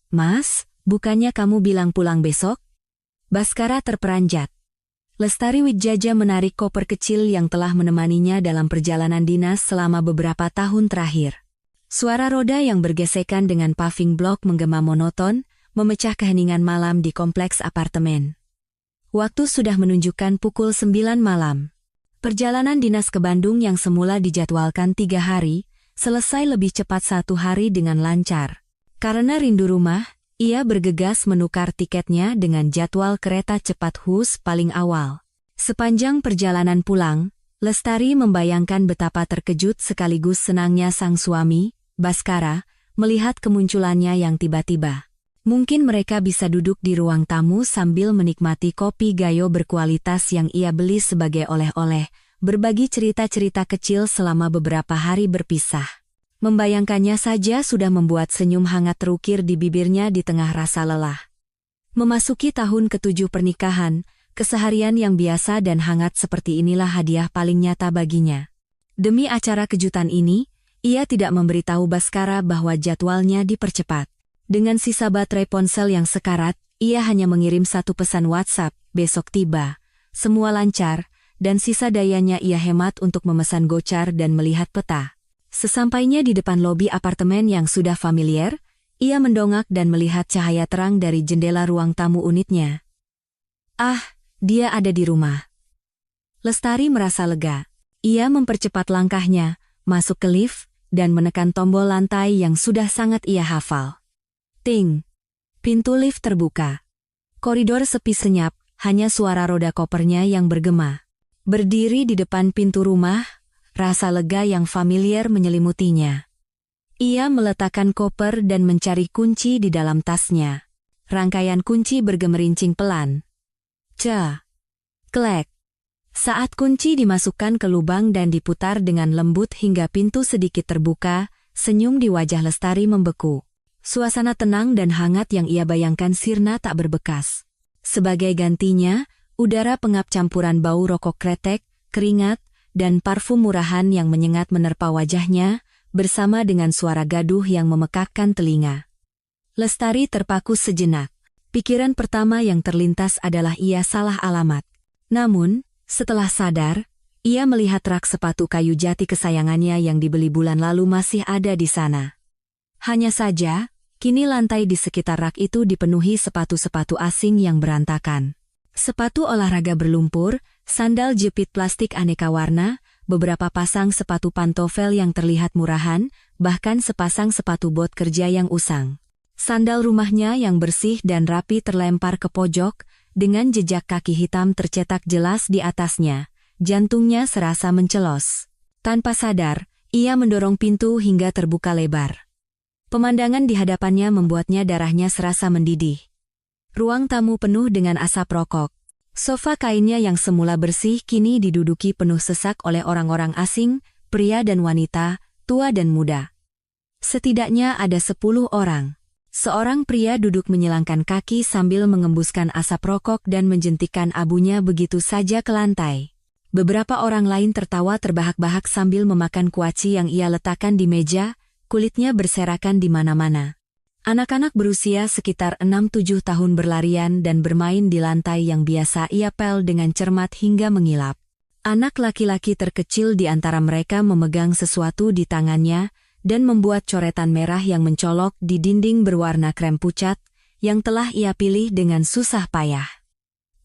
Mas, bukannya kamu bilang pulang besok? Baskara terperanjat. Lestari Wijaya menarik koper kecil yang telah menemaninya dalam perjalanan dinas selama beberapa tahun terakhir. Suara roda yang bergesekan dengan paving block menggema monoton, memecah keheningan malam di kompleks apartemen. Waktu sudah menunjukkan pukul 9 malam. Perjalanan dinas ke Bandung yang semula dijadwalkan 3 hari, selesai lebih cepat 1 hari dengan lancar. Karena rindu rumah, ia bergegas menukar tiketnya dengan jadwal kereta cepat HUS paling awal. Sepanjang perjalanan pulang, Lestari membayangkan betapa terkejut sekaligus senangnya sang suami, Baskara, melihat kemunculannya yang tiba-tiba. Mungkin mereka bisa duduk di ruang tamu sambil menikmati kopi gayo berkualitas yang ia beli sebagai oleh-oleh, berbagi cerita-cerita kecil selama beberapa hari berpisah. Membayangkannya saja sudah membuat senyum hangat terukir di bibirnya di tengah rasa lelah. Memasuki tahun ke-7 pernikahan, keseharian yang biasa dan hangat seperti inilah hadiah paling nyata baginya. Demi acara kejutan ini, ia tidak memberitahu Baskara bahwa jadwalnya dipercepat. Dengan sisa baterai ponsel yang sekarat, ia hanya mengirim 1 pesan WhatsApp, besok tiba. Semua lancar, dan sisa dayanya ia hemat untuk memesan gocar dan melihat peta. Sesampainya di depan lobi apartemen yang sudah familiar, ia mendongak dan melihat cahaya terang dari jendela ruang tamu unitnya. Ah, dia ada di rumah. Lestari merasa lega. Ia mempercepat langkahnya, masuk ke lift, dan menekan tombol lantai yang sudah sangat ia hafal. Ting! Pintu lift terbuka. Koridor sepi senyap, hanya suara roda kopernya yang bergema. Berdiri di depan pintu rumah, rasa lega yang familiar menyelimutinya. Ia meletakkan koper dan mencari kunci di dalam tasnya. Rangkaian kunci bergemerincing pelan. Klek. Saat kunci dimasukkan ke lubang dan diputar dengan lembut hingga pintu sedikit terbuka, senyum di wajah Lestari membeku. Suasana tenang dan hangat yang ia bayangkan sirna tak berbekas. Sebagai gantinya, udara pengap campuran bau rokok kretek, keringat, dan parfum murahan yang menyengat menerpa wajahnya, bersama dengan suara gaduh yang memekakkan telinga. Lestari terpaku sejenak. Pikiran pertama yang terlintas adalah ia salah alamat. Namun, setelah sadar, ia melihat rak sepatu kayu jati kesayangannya yang dibeli bulan lalu masih ada di sana. Hanya saja, kini lantai di sekitar rak itu dipenuhi sepatu-sepatu asing yang berantakan. Sepatu olahraga berlumpur, sandal jepit plastik aneka warna, beberapa pasang sepatu pantofel yang terlihat murahan, bahkan sepasang sepatu bot kerja yang usang. Sandal rumahnya yang bersih dan rapi terlempar ke pojok, dengan jejak kaki hitam tercetak jelas di atasnya. Jantungnya serasa mencelos. Tanpa sadar, ia mendorong pintu hingga terbuka lebar. Pemandangan di hadapannya membuatnya darahnya serasa mendidih. Ruang tamu penuh dengan asap rokok. Sofa kainnya yang semula bersih kini diduduki penuh sesak oleh orang-orang asing, pria dan wanita, tua dan muda. Setidaknya ada 10 orang. Seorang pria duduk menyilangkan kaki sambil mengembuskan asap rokok dan menjentikkan abunya begitu saja ke lantai. Beberapa orang lain tertawa terbahak-bahak sambil memakan kuaci yang ia letakkan di meja, kulitnya berserakan di mana-mana. Anak-anak berusia sekitar 6-7 tahun berlarian dan bermain di lantai yang biasa ia pel dengan cermat hingga mengilap. Anak laki-laki terkecil di antara mereka memegang sesuatu di tangannya dan membuat coretan merah yang mencolok di dinding berwarna krem pucat yang telah ia pilih dengan susah payah.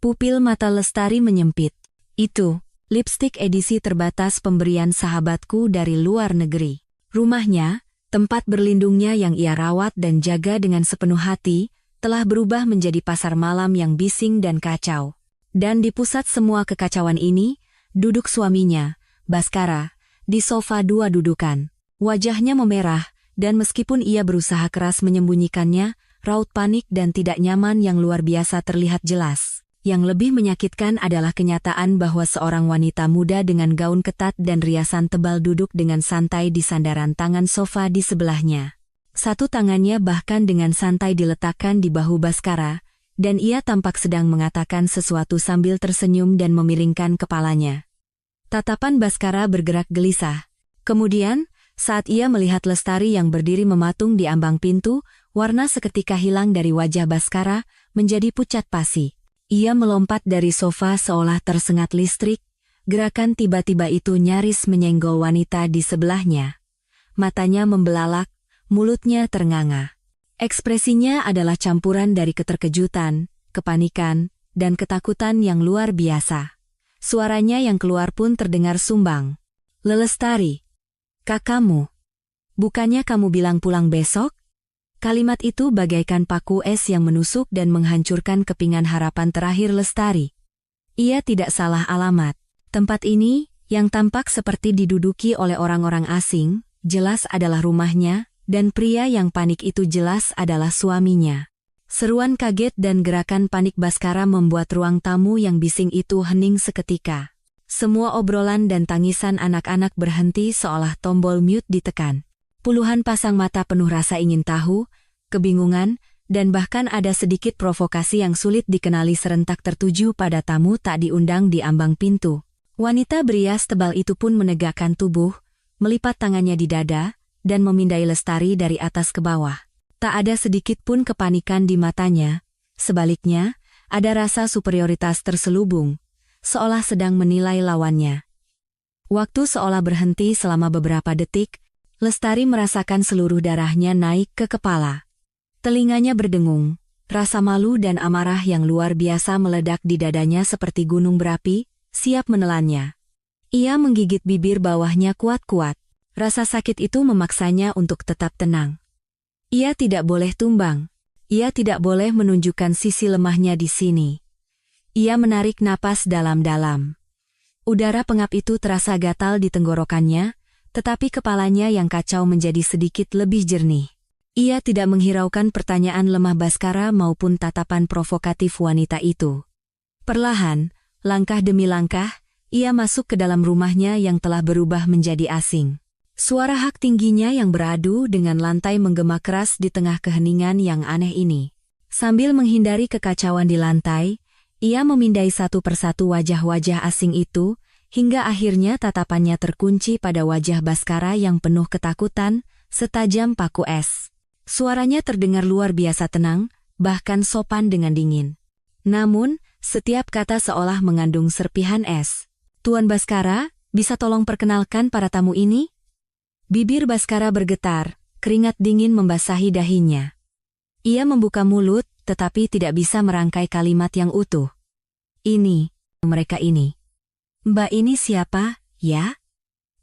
Pupil mata Lestari menyempit. Itu, lipstik edisi terbatas pemberian sahabatku dari luar negeri. Rumahnya, tempat berlindungnya yang ia rawat dan jaga dengan sepenuh hati, telah berubah menjadi pasar malam yang bising dan kacau. Dan di pusat semua kekacauan ini, duduk suaminya, Baskara, di sofa 2 dudukan. Wajahnya memerah, dan meskipun ia berusaha keras menyembunyikannya, raut panik dan tidak nyaman yang luar biasa terlihat jelas. Yang lebih menyakitkan adalah kenyataan bahwa seorang wanita muda dengan gaun ketat dan riasan tebal duduk dengan santai di sandaran tangan sofa di sebelahnya. Satu tangannya bahkan dengan santai diletakkan di bahu Baskara, dan ia tampak sedang mengatakan sesuatu sambil tersenyum dan memiringkan kepalanya. Tatapan Baskara bergerak gelisah. Kemudian, saat ia melihat Lestari yang berdiri mematung di ambang pintu, Warna seketika hilang dari wajah Baskara, menjadi pucat pasi. Ia melompat dari sofa seolah tersengat listrik. Gerakan tiba-tiba itu nyaris menyenggol wanita di sebelahnya. Matanya membelalak, mulutnya ternganga. Ekspresinya adalah campuran dari keterkejutan, kepanikan, dan ketakutan yang luar biasa. Suaranya yang keluar pun terdengar sumbang. "Lelestari, kakakmu. Bukannya kamu bilang pulang besok?" Kalimat itu bagaikan paku es yang menusuk dan menghancurkan kepingan harapan terakhir Lestari. Ia tidak salah alamat. Tempat ini, yang tampak seperti diduduki oleh orang-orang asing, jelas adalah rumahnya, dan pria yang panik itu jelas adalah suaminya. Seruan kaget dan gerakan panik Baskara membuat ruang tamu yang bising itu hening seketika. Semua obrolan dan tangisan anak-anak berhenti seolah tombol mute ditekan. Puluhan pasang mata penuh rasa ingin tahu, kebingungan, dan bahkan ada sedikit provokasi yang sulit dikenali serentak tertuju pada tamu tak diundang di ambang pintu. Wanita berias tebal itu pun menegakkan tubuh, melipat tangannya di dada, dan memindai Lestari dari atas ke bawah. Tak ada sedikit pun kepanikan di matanya, sebaliknya, ada rasa superioritas terselubung, seolah sedang menilai lawannya. Waktu seolah berhenti selama beberapa detik, Lestari merasakan seluruh darahnya naik ke kepala. Telinganya berdengung, rasa malu dan amarah yang luar biasa meledak di dadanya seperti gunung berapi, siap menelannya. Ia menggigit bibir bawahnya kuat-kuat. Rasa sakit itu memaksanya untuk tetap tenang. Ia tidak boleh tumbang. Ia tidak boleh menunjukkan sisi lemahnya di sini. Ia menarik napas dalam-dalam. Udara pengap itu terasa gatal di tenggorokannya, tetapi kepalanya yang kacau menjadi sedikit lebih jernih. Ia tidak menghiraukan pertanyaan lemah Baskara maupun tatapan provokatif wanita itu. Perlahan, langkah demi langkah, ia masuk ke dalam rumahnya yang telah berubah menjadi asing. Suara hak tingginya yang beradu dengan lantai menggema keras di tengah keheningan yang aneh ini. Sambil menghindari kekacauan di lantai, ia memindai satu persatu wajah-wajah asing itu, hingga akhirnya tatapannya terkunci pada wajah Baskara yang penuh ketakutan, setajam paku es. Suaranya terdengar luar biasa tenang, bahkan sopan dengan dingin. Namun, setiap kata seolah mengandung serpihan es. "Tuan Baskara, bisa tolong perkenalkan para tamu ini?" Bibir Baskara bergetar, keringat dingin membasahi dahinya. Ia membuka mulut, tetapi tidak bisa merangkai kalimat yang utuh. Mereka ini. "Mbak ini siapa, ya?"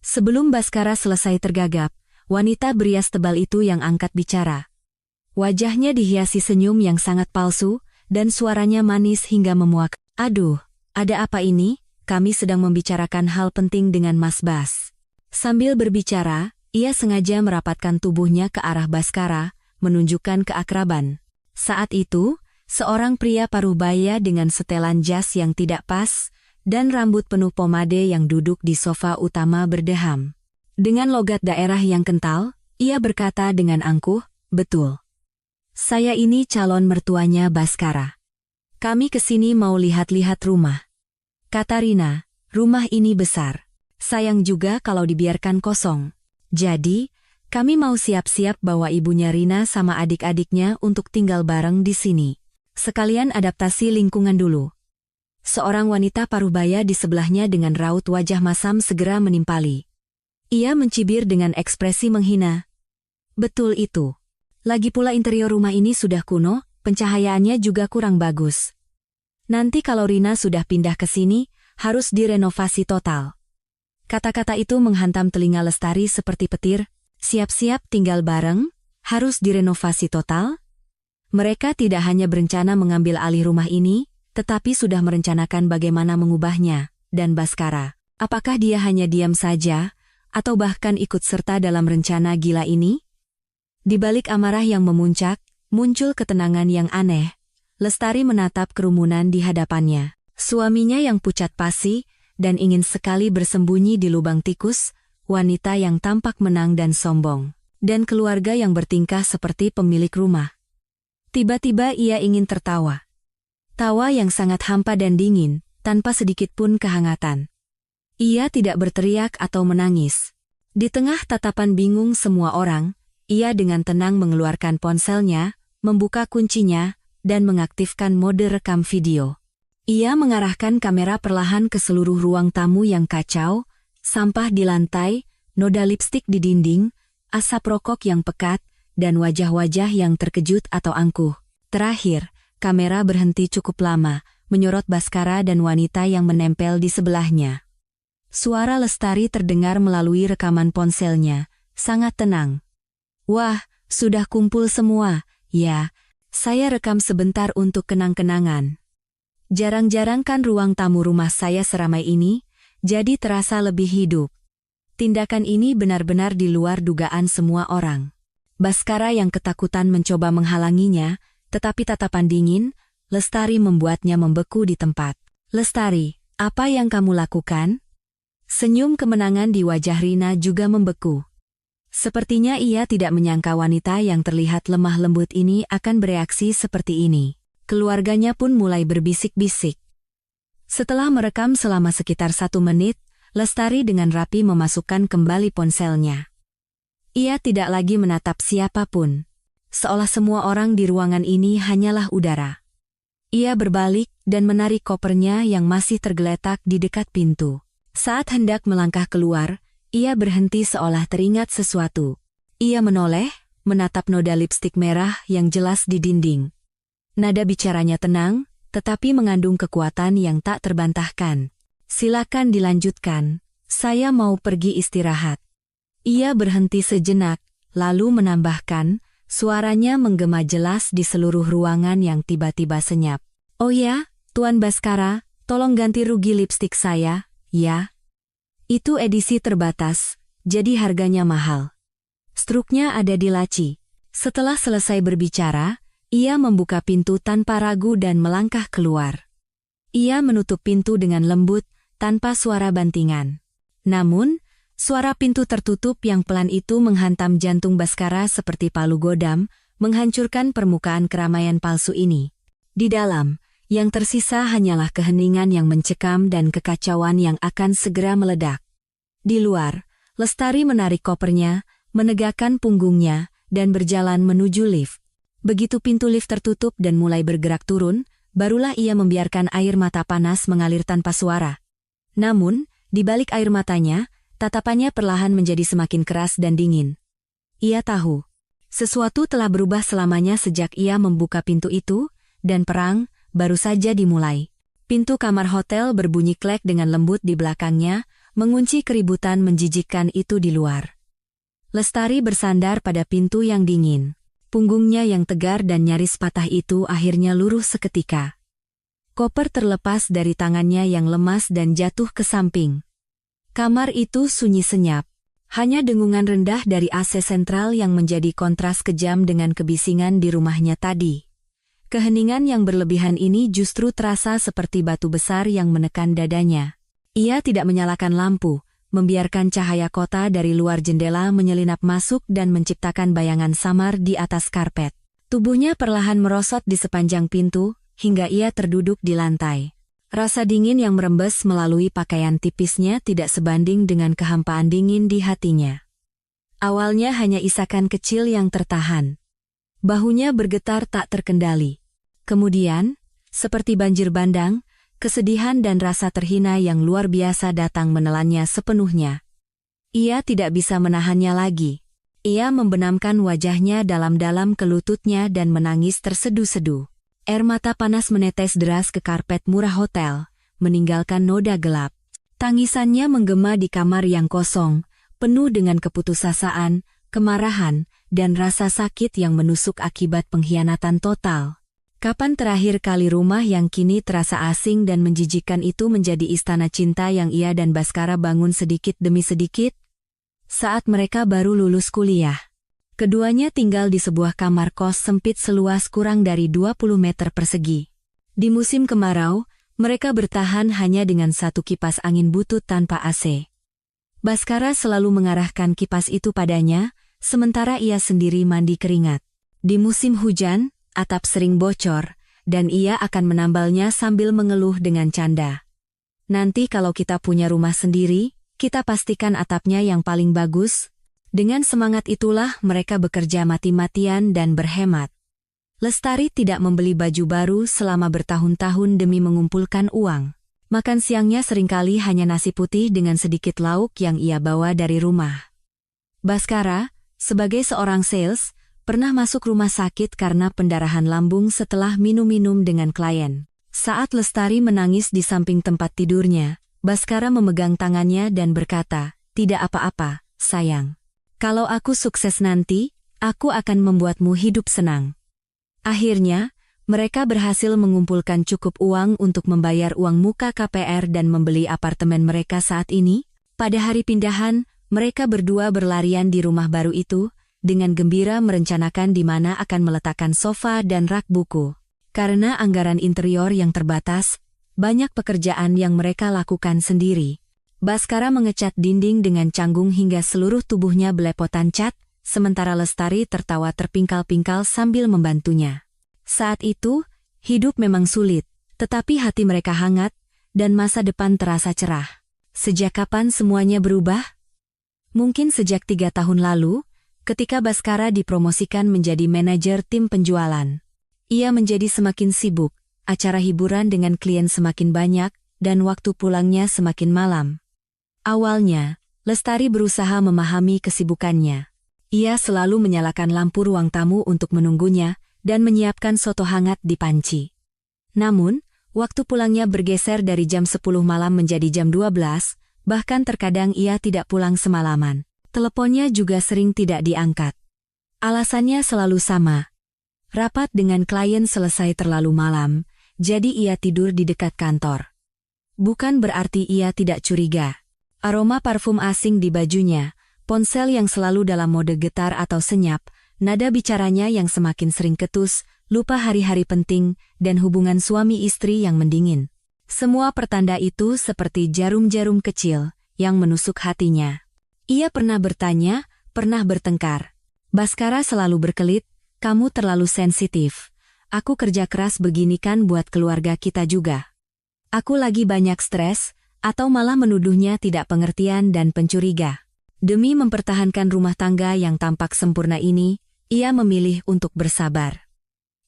Sebelum Baskara selesai tergagap, wanita berias tebal itu yang angkat bicara. Wajahnya dihiasi senyum yang sangat palsu, dan suaranya manis hingga memuak. "Aduh, ada apa ini? Kami sedang membicarakan hal penting dengan Mas Bas." Sambil berbicara, ia sengaja merapatkan tubuhnya ke arah Baskara, menunjukkan keakraban. Saat itu, seorang pria paruh baya dengan setelan jas yang tidak pas, dan rambut penuh pomade yang duduk di sofa utama berdeham. Dengan logat daerah yang kental, ia berkata dengan angkuh, "Betul. Saya ini calon mertuanya Baskara. Kami kesini mau lihat-lihat rumah." Kata Rina, "Rumah ini besar. Sayang juga kalau dibiarkan kosong. Jadi, kami mau siap-siap bawa ibunya Rina sama adik-adiknya untuk tinggal bareng di sini. Sekalian adaptasi lingkungan dulu." Seorang wanita parubaya di sebelahnya dengan raut wajah masam segera menimpali. Ia mencibir dengan ekspresi menghina. "Betul itu. Lagi pula interior rumah ini sudah kuno, pencahayaannya juga kurang bagus. Nanti kalau Rina sudah pindah ke sini, harus direnovasi total." Kata-kata itu menghantam telinga Lestari seperti petir. Siap-siap tinggal bareng, harus direnovasi total? Mereka tidak hanya berencana mengambil alih rumah ini, tetapi sudah merencanakan bagaimana mengubahnya. Dan Baskara, apakah dia hanya diam saja, atau bahkan ikut serta dalam rencana gila ini? Di balik amarah yang memuncak, muncul ketenangan yang aneh. Lestari menatap kerumunan di hadapannya. Suaminya yang pucat pasi, dan ingin sekali bersembunyi di lubang tikus, wanita yang tampak menang dan sombong, dan keluarga yang bertingkah seperti pemilik rumah. Tiba-tiba ia ingin tertawa. Tawa yang sangat hampa dan dingin, tanpa sedikit pun kehangatan. Ia tidak berteriak atau menangis. Di tengah tatapan bingung semua orang, Ia dengan tenang mengeluarkan ponselnya, membuka kuncinya, dan mengaktifkan mode rekam video. Ia mengarahkan kamera perlahan ke seluruh ruang tamu yang kacau, sampah di lantai, noda lipstik di dinding, asap rokok yang pekat, dan wajah-wajah yang terkejut atau angkuh. Terakhir, kamera berhenti cukup lama, menyorot Baskara dan wanita yang menempel di sebelahnya. Suara Lestari terdengar melalui rekaman ponselnya, sangat tenang. "Wah, sudah kumpul semua, ya. Saya rekam sebentar untuk kenang-kenangan. Jarang-jarang kan ruang tamu rumah saya seramai ini, jadi terasa lebih hidup." Tindakan ini benar-benar di luar dugaan semua orang. Baskara yang ketakutan mencoba menghalanginya, tetapi tatapan dingin, Lestari membuatnya membeku di tempat. "Lestari, apa yang kamu lakukan?" Senyum kemenangan di wajah Rina juga membeku. Sepertinya ia tidak menyangka wanita yang terlihat lemah lembut ini akan bereaksi seperti ini. Keluarganya pun mulai berbisik-bisik. Setelah merekam selama sekitar 1 menit, Lestari dengan rapi memasukkan kembali ponselnya. Ia tidak lagi menatap siapapun. Seolah semua orang di ruangan ini hanyalah udara. Ia berbalik dan menarik kopernya yang masih tergeletak di dekat pintu. Saat hendak melangkah keluar, ia berhenti seolah teringat sesuatu. Ia menoleh, menatap noda lipstik merah yang jelas di dinding. Nada bicaranya tenang, tetapi mengandung kekuatan yang tak terbantahkan. "Silakan dilanjutkan, saya mau pergi istirahat." Ia berhenti sejenak, lalu menambahkan, suaranya menggema jelas di seluruh ruangan yang tiba-tiba senyap. "Oh ya, Tuan Baskara, tolong ganti rugi lipstik saya, ya. Itu edisi terbatas, jadi harganya mahal." Struknya ada di laci. Setelah selesai berbicara, ia membuka pintu tanpa ragu dan melangkah keluar. Ia menutup pintu dengan lembut, tanpa suara bantingan. Namun, suara pintu tertutup yang pelan itu menghantam jantung Baskara seperti palu godam, menghancurkan permukaan keramaian palsu ini. Di dalam, yang tersisa hanyalah keheningan yang mencekam dan kekacauan yang akan segera meledak. Di luar, Lestari menarik kopernya, menegakkan punggungnya, dan berjalan menuju lift. Begitu pintu lift tertutup dan mulai bergerak turun, barulah ia membiarkan air mata panas mengalir tanpa suara. Namun, di balik air matanya, tatapannya perlahan menjadi semakin keras dan dingin. Ia tahu, sesuatu telah berubah selamanya sejak ia membuka pintu itu, dan perang baru saja dimulai. Pintu kamar hotel berbunyi klek dengan lembut di belakangnya, mengunci keributan menjijikkan itu di luar. Lestari bersandar pada pintu yang dingin. Punggungnya yang tegar dan nyaris patah itu akhirnya luruh seketika. Koper terlepas dari tangannya yang lemas dan jatuh ke samping. Kamar itu sunyi senyap. Hanya dengungan rendah dari AC sentral yang menjadi kontras kejam dengan kebisingan di rumahnya tadi. Keheningan yang berlebihan ini justru terasa seperti batu besar yang menekan dadanya. Ia tidak menyalakan lampu, membiarkan cahaya kota dari luar jendela menyelinap masuk dan menciptakan bayangan samar di atas karpet. Tubuhnya perlahan merosot di sepanjang pintu, hingga ia terduduk di lantai. Rasa dingin yang merembes melalui pakaian tipisnya tidak sebanding dengan kehampaan dingin di hatinya. Awalnya hanya isakan kecil yang tertahan. Bahunya bergetar tak terkendali. Kemudian, seperti banjir bandang, kesedihan dan rasa terhina yang luar biasa datang menelannya sepenuhnya. Ia tidak bisa menahannya lagi. Ia membenamkan wajahnya dalam-dalam ke lututnya dan menangis terseduh-seduh. Air mata panas menetes deras ke karpet murah hotel, meninggalkan noda gelap. Tangisannya menggema di kamar yang kosong, penuh dengan keputusasaan, kemarahan, dan rasa sakit yang menusuk akibat pengkhianatan total. Kapan terakhir kali rumah yang kini terasa asing dan menjijikkan itu menjadi istana cinta yang ia dan Baskara bangun sedikit demi sedikit? Saat mereka baru lulus kuliah. Keduanya tinggal di sebuah kamar kos sempit seluas kurang dari 20 meter persegi. Di musim kemarau, mereka bertahan hanya dengan satu kipas angin butut tanpa AC. Baskara selalu mengarahkan kipas itu padanya, sementara ia sendiri mandi keringat. Di musim hujan, atap sering bocor, dan ia akan menambalnya sambil mengeluh dengan canda. "Nanti kalau kita punya rumah sendiri, kita pastikan atapnya yang paling bagus." Dengan semangat itulah mereka bekerja mati-matian dan berhemat. Lestari tidak membeli baju baru selama bertahun-tahun demi mengumpulkan uang. Makan siangnya seringkali hanya nasi putih dengan sedikit lauk yang ia bawa dari rumah. Baskara, sebagai seorang sales, pernah masuk rumah sakit karena pendarahan lambung setelah minum-minum dengan klien. Saat Lestari menangis di samping tempat tidurnya, Baskara memegang tangannya dan berkata, "Tidak apa-apa, sayang. Kalau aku sukses nanti, aku akan membuatmu hidup senang." Akhirnya, mereka berhasil mengumpulkan cukup uang untuk membayar uang muka KPR dan membeli apartemen mereka saat ini. Pada hari pindahan, mereka berdua berlarian di rumah baru itu, dengan gembira merencanakan di mana akan meletakkan sofa dan rak buku. Karena anggaran interior yang terbatas, banyak pekerjaan yang mereka lakukan sendiri. Baskara mengecat dinding dengan canggung hingga seluruh tubuhnya belepotan cat, sementara Lestari tertawa terpingkal-pingkal sambil membantunya. Saat itu, hidup memang sulit, tetapi hati mereka hangat, dan masa depan terasa cerah. Sejak kapan semuanya berubah? Mungkin sejak 3 tahun lalu, ketika Baskara dipromosikan menjadi manajer tim penjualan. Ia menjadi semakin sibuk, acara hiburan dengan klien semakin banyak, dan waktu pulangnya semakin malam. Awalnya, Lestari berusaha memahami kesibukannya. Ia selalu menyalakan lampu ruang tamu untuk menunggunya, dan menyiapkan soto hangat di panci. Namun, waktu pulangnya bergeser dari jam 10 malam menjadi jam 12, bahkan terkadang ia tidak pulang semalaman. Teleponnya juga sering tidak diangkat. Alasannya selalu sama. Rapat dengan klien selesai terlalu malam, jadi ia tidur di dekat kantor. Bukan berarti ia tidak curiga. Aroma parfum asing di bajunya, ponsel yang selalu dalam mode getar atau senyap, nada bicaranya yang semakin sering ketus, lupa hari-hari penting, dan hubungan suami istri yang mendingin. Semua pertanda itu seperti jarum-jarum kecil yang menusuk hatinya. Ia pernah bertanya, pernah bertengkar. Baskara selalu berkelit, "Kamu terlalu sensitif. Aku kerja keras begini kan buat keluarga kita juga. Aku lagi banyak stres," atau malah menuduhnya tidak pengertian dan pencuriga. Demi mempertahankan rumah tangga yang tampak sempurna ini, ia memilih untuk bersabar.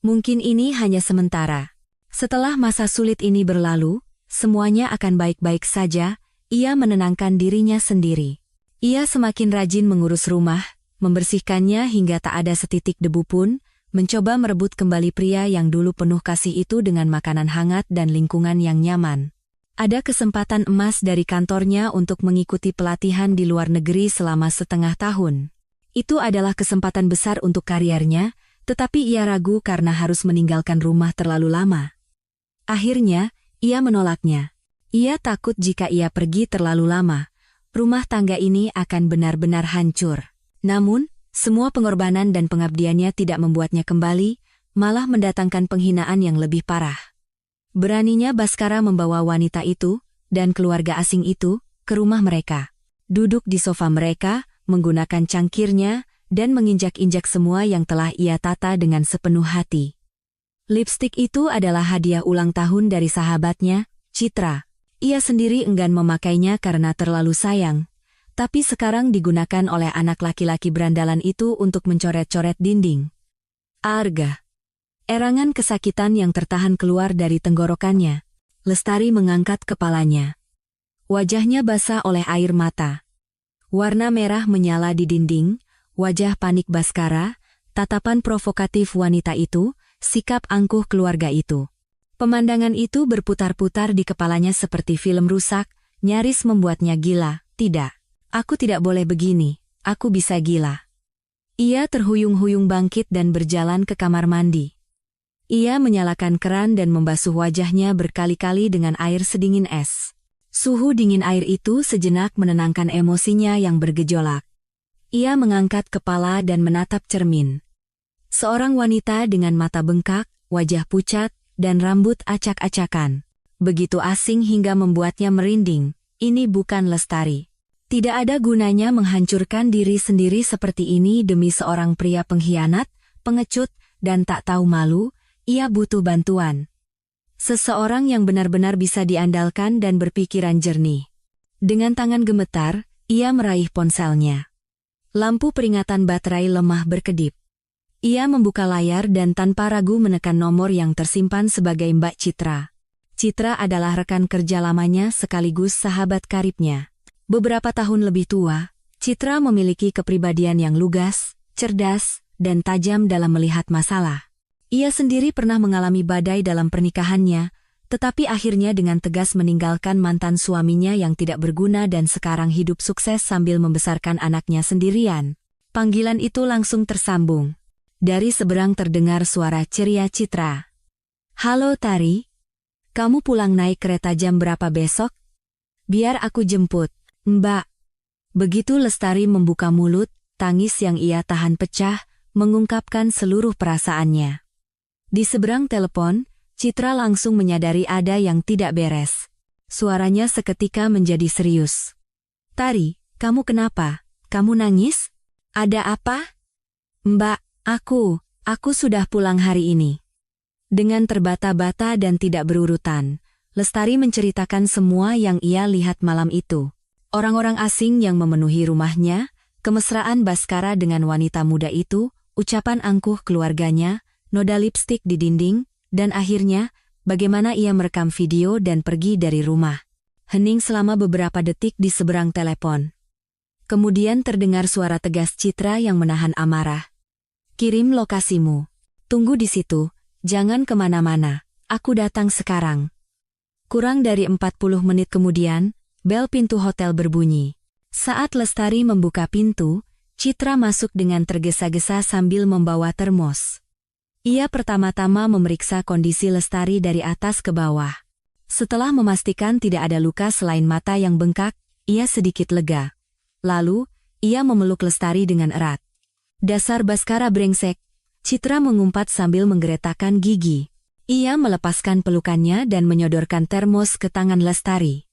Mungkin ini hanya sementara. Setelah masa sulit ini berlalu, semuanya akan baik-baik saja, ia menenangkan dirinya sendiri. Ia semakin rajin mengurus rumah, membersihkannya hingga tak ada setitik debu pun, mencoba merebut kembali pria yang dulu penuh kasih itu dengan makanan hangat dan lingkungan yang nyaman. Ada kesempatan emas dari kantornya untuk mengikuti pelatihan di luar negeri selama setengah tahun. Itu adalah kesempatan besar untuk kariernya, tetapi ia ragu karena harus meninggalkan rumah terlalu lama. Akhirnya, ia menolaknya. Ia takut jika ia pergi terlalu lama, rumah tangga ini akan benar-benar hancur. Namun, semua pengorbanan dan pengabdiannya tidak membuatnya kembali, malah mendatangkan penghinaan yang lebih parah. Beraninya Baskara membawa wanita itu, dan keluarga asing itu, ke rumah mereka. Duduk di sofa mereka, menggunakan cangkirnya, dan menginjak-injak semua yang telah ia tata dengan sepenuh hati. Lipstik itu adalah hadiah ulang tahun dari sahabatnya, Citra. Ia sendiri enggan memakainya karena terlalu sayang, tapi sekarang digunakan oleh anak laki-laki berandalan itu untuk mencoret-coret dinding. Arga. Erangan kesakitan yang tertahan keluar dari tenggorokannya. Lestari mengangkat kepalanya. Wajahnya basah oleh air mata. Warna merah menyala di dinding, wajah panik Baskara, tatapan provokatif wanita itu, sikap angkuh keluarga itu. Pemandangan itu berputar-putar di kepalanya seperti film rusak, nyaris membuatnya gila. Tidak, aku tidak boleh begini, aku bisa gila. Ia terhuyung-huyung bangkit dan berjalan ke kamar mandi. Ia menyalakan keran dan membasuh wajahnya berkali-kali dengan air sedingin es. Suhu dingin air itu sejenak menenangkan emosinya yang bergejolak. Ia mengangkat kepala dan menatap cermin. Seorang wanita dengan mata bengkak, wajah pucat, dan rambut acak-acakan. Begitu asing hingga membuatnya merinding. Ini bukan Lestari. Tidak ada gunanya menghancurkan diri sendiri seperti ini demi seorang pria pengkhianat, pengecut, dan tak tahu malu. Ia butuh bantuan. Seseorang yang benar-benar bisa diandalkan dan berpikiran jernih. Dengan tangan gemetar, ia meraih ponselnya. Lampu peringatan baterai lemah berkedip. Ia membuka layar dan tanpa ragu menekan nomor yang tersimpan sebagai Mbak Citra. Citra adalah rekan kerja lamanya sekaligus sahabat karibnya. Beberapa tahun lebih tua, Citra memiliki kepribadian yang lugas, cerdas, dan tajam dalam melihat masalah. Ia sendiri pernah mengalami badai dalam pernikahannya, tetapi akhirnya dengan tegas meninggalkan mantan suaminya yang tidak berguna dan sekarang hidup sukses sambil membesarkan anaknya sendirian. Panggilan itu langsung tersambung. Dari seberang terdengar suara ceria Citra. "Halo Tari, kamu pulang naik kereta jam berapa besok? Biar aku jemput, Mbak." Begitu Lestari membuka mulut, tangis yang ia tahan pecah, mengungkapkan seluruh perasaannya. Di seberang telepon, Citra langsung menyadari ada yang tidak beres. Suaranya seketika menjadi serius. "Tari, kamu kenapa? Kamu nangis? Ada apa?" "Mbak, Aku sudah pulang hari ini." Dengan terbata-bata dan tidak berurutan, Lestari menceritakan semua yang ia lihat malam itu. Orang-orang asing yang memenuhi rumahnya, kemesraan Baskara dengan wanita muda itu, ucapan angkuh keluarganya, noda lipstik di dinding, dan akhirnya, bagaimana ia merekam video dan pergi dari rumah. Hening selama beberapa detik di seberang telepon. Kemudian terdengar suara tegas Citra yang menahan amarah. "Kirim lokasimu. Tunggu di situ, jangan kemana-mana. Aku datang sekarang." Kurang dari 40 menit kemudian, bel pintu hotel berbunyi. Saat Lestari membuka pintu, Citra masuk dengan tergesa-gesa sambil membawa termos. Ia pertama-tama memeriksa kondisi Lestari dari atas ke bawah. Setelah memastikan tidak ada luka selain mata yang bengkak, ia sedikit lega. Lalu, ia memeluk Lestari dengan erat. "Dasar Baskara brengsek," Citra mengumpat sambil menggeretakkan gigi. Ia melepaskan pelukannya dan menyodorkan termos ke tangan Lestari.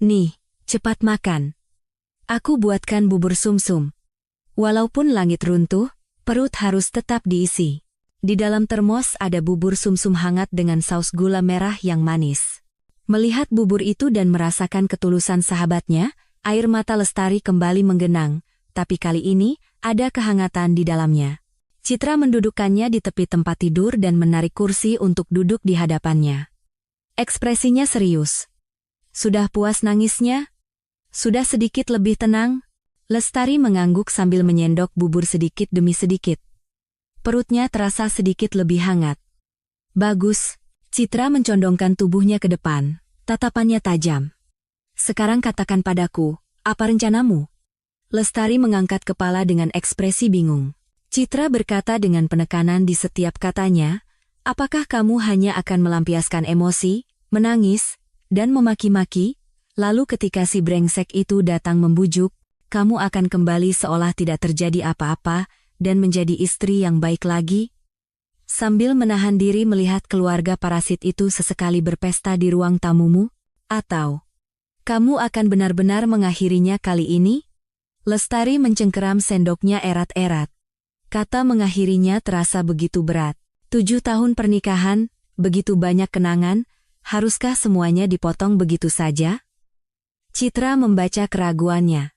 "Nih, cepat makan. Aku buatkan bubur sumsum." Walaupun langit runtuh, perut harus tetap diisi. Di dalam termos ada bubur sumsum hangat dengan saus gula merah yang manis. Melihat bubur itu dan merasakan ketulusan sahabatnya, air mata Lestari kembali menggenang, tapi kali ini, ada kehangatan di dalamnya. Citra mendudukkannya di tepi tempat tidur dan menarik kursi untuk duduk di hadapannya. Ekspresinya serius. "Sudah puas nangisnya? Sudah sedikit lebih tenang?" Lestari mengangguk sambil menyendok bubur sedikit demi sedikit. Perutnya terasa sedikit lebih hangat. "Bagus." Citra mencondongkan tubuhnya ke depan, tatapannya tajam. "Sekarang katakan padaku, apa rencanamu?" Lestari mengangkat kepala dengan ekspresi bingung. Citra berkata dengan penekanan di setiap katanya, "Apakah kamu hanya akan melampiaskan emosi, menangis, dan memaki-maki, lalu ketika si brengsek itu datang membujuk, kamu akan kembali seolah tidak terjadi apa-apa, dan menjadi istri yang baik lagi?" Sambil menahan diri melihat keluarga parasit itu sesekali berpesta di ruang tamumu? Atau, kamu akan benar-benar mengakhirinya kali ini? Lestari mencengkeram sendoknya erat-erat. Kata mengakhirinya terasa begitu berat. 7 tahun pernikahan, begitu banyak kenangan, haruskah semuanya dipotong begitu saja? Citra membaca keraguannya.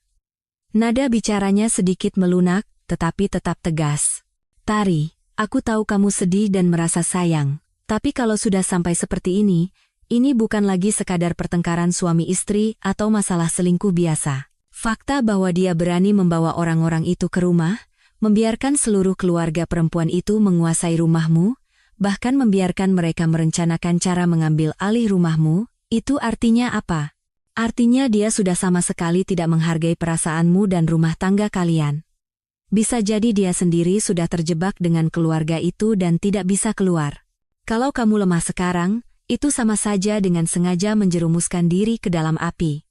Nada bicaranya sedikit melunak, tetapi tetap tegas. "Tari, aku tahu kamu sedih dan merasa sayang. Tapi kalau sudah sampai seperti ini bukan lagi sekadar pertengkaran suami istri atau masalah selingkuh biasa. Fakta bahwa dia berani membawa orang-orang itu ke rumah, membiarkan seluruh keluarga perempuan itu menguasai rumahmu, bahkan membiarkan mereka merencanakan cara mengambil alih rumahmu, itu artinya apa? Artinya dia sudah sama sekali tidak menghargai perasaanmu dan rumah tangga kalian. Bisa jadi dia sendiri sudah terjebak dengan keluarga itu dan tidak bisa keluar. Kalau kamu lemah sekarang, itu sama saja dengan sengaja menjerumuskan diri ke dalam api."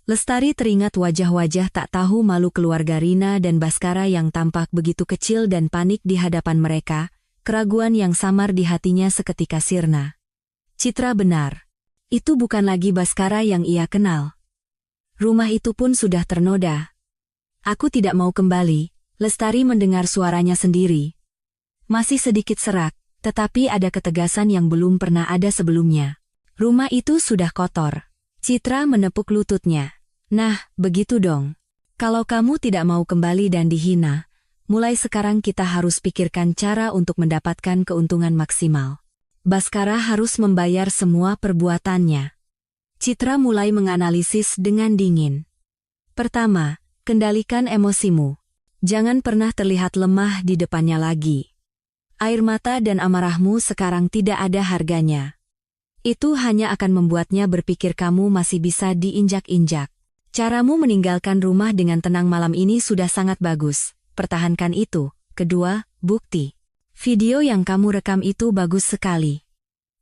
Lestari teringat wajah-wajah tak tahu malu keluarga Rina dan Baskara yang tampak begitu kecil dan panik di hadapan mereka, keraguan yang samar di hatinya seketika sirna. Citra benar. Itu bukan lagi Baskara yang ia kenal. Rumah itu pun sudah ternoda. "Aku tidak mau kembali," Lestari mendengar suaranya sendiri. Masih sedikit serak, tetapi ada ketegasan yang belum pernah ada sebelumnya. Rumah itu sudah kotor. Citra menepuk lututnya. "Nah, begitu dong. Kalau kamu tidak mau kembali dan dihina, mulai sekarang kita harus pikirkan cara untuk mendapatkan keuntungan maksimal. Bhaskara harus membayar semua perbuatannya. Citra mulai menganalisis dengan dingin. Pertama, kendalikan emosimu. Jangan pernah terlihat lemah di depannya lagi. Air mata dan amarahmu sekarang tidak ada harganya. Itu hanya akan membuatnya berpikir kamu masih bisa diinjak-injak. Caramu meninggalkan rumah dengan tenang malam ini sudah sangat bagus. Pertahankan itu. Kedua, bukti. Video yang kamu rekam itu bagus sekali.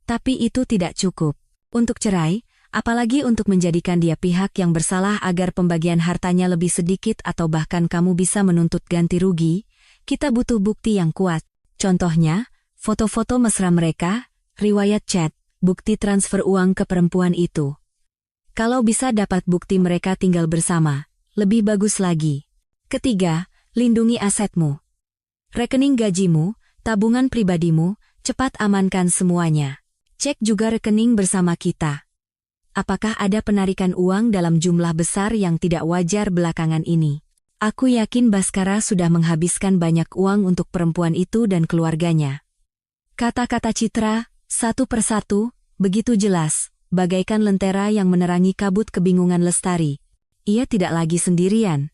Tapi itu tidak cukup. Untuk cerai, apalagi untuk menjadikan dia pihak yang bersalah agar pembagian hartanya lebih sedikit atau bahkan kamu bisa menuntut ganti rugi, kita butuh bukti yang kuat. Contohnya, foto-foto mesra mereka, riwayat chat, bukti transfer uang ke perempuan itu. Kalau bisa dapat bukti mereka tinggal bersama, lebih bagus lagi. Ketiga, lindungi asetmu. Rekening gajimu, tabungan pribadimu, cepat amankan semuanya. Cek juga rekening bersama kita. Apakah ada penarikan uang dalam jumlah besar yang tidak wajar belakangan ini? Aku yakin Bhaskara sudah menghabiskan banyak uang untuk perempuan itu dan keluarganya. Kata-kata Citra, satu persatu, begitu jelas, bagaikan lentera yang menerangi kabut kebingungan Lestari. Ia tidak lagi sendirian.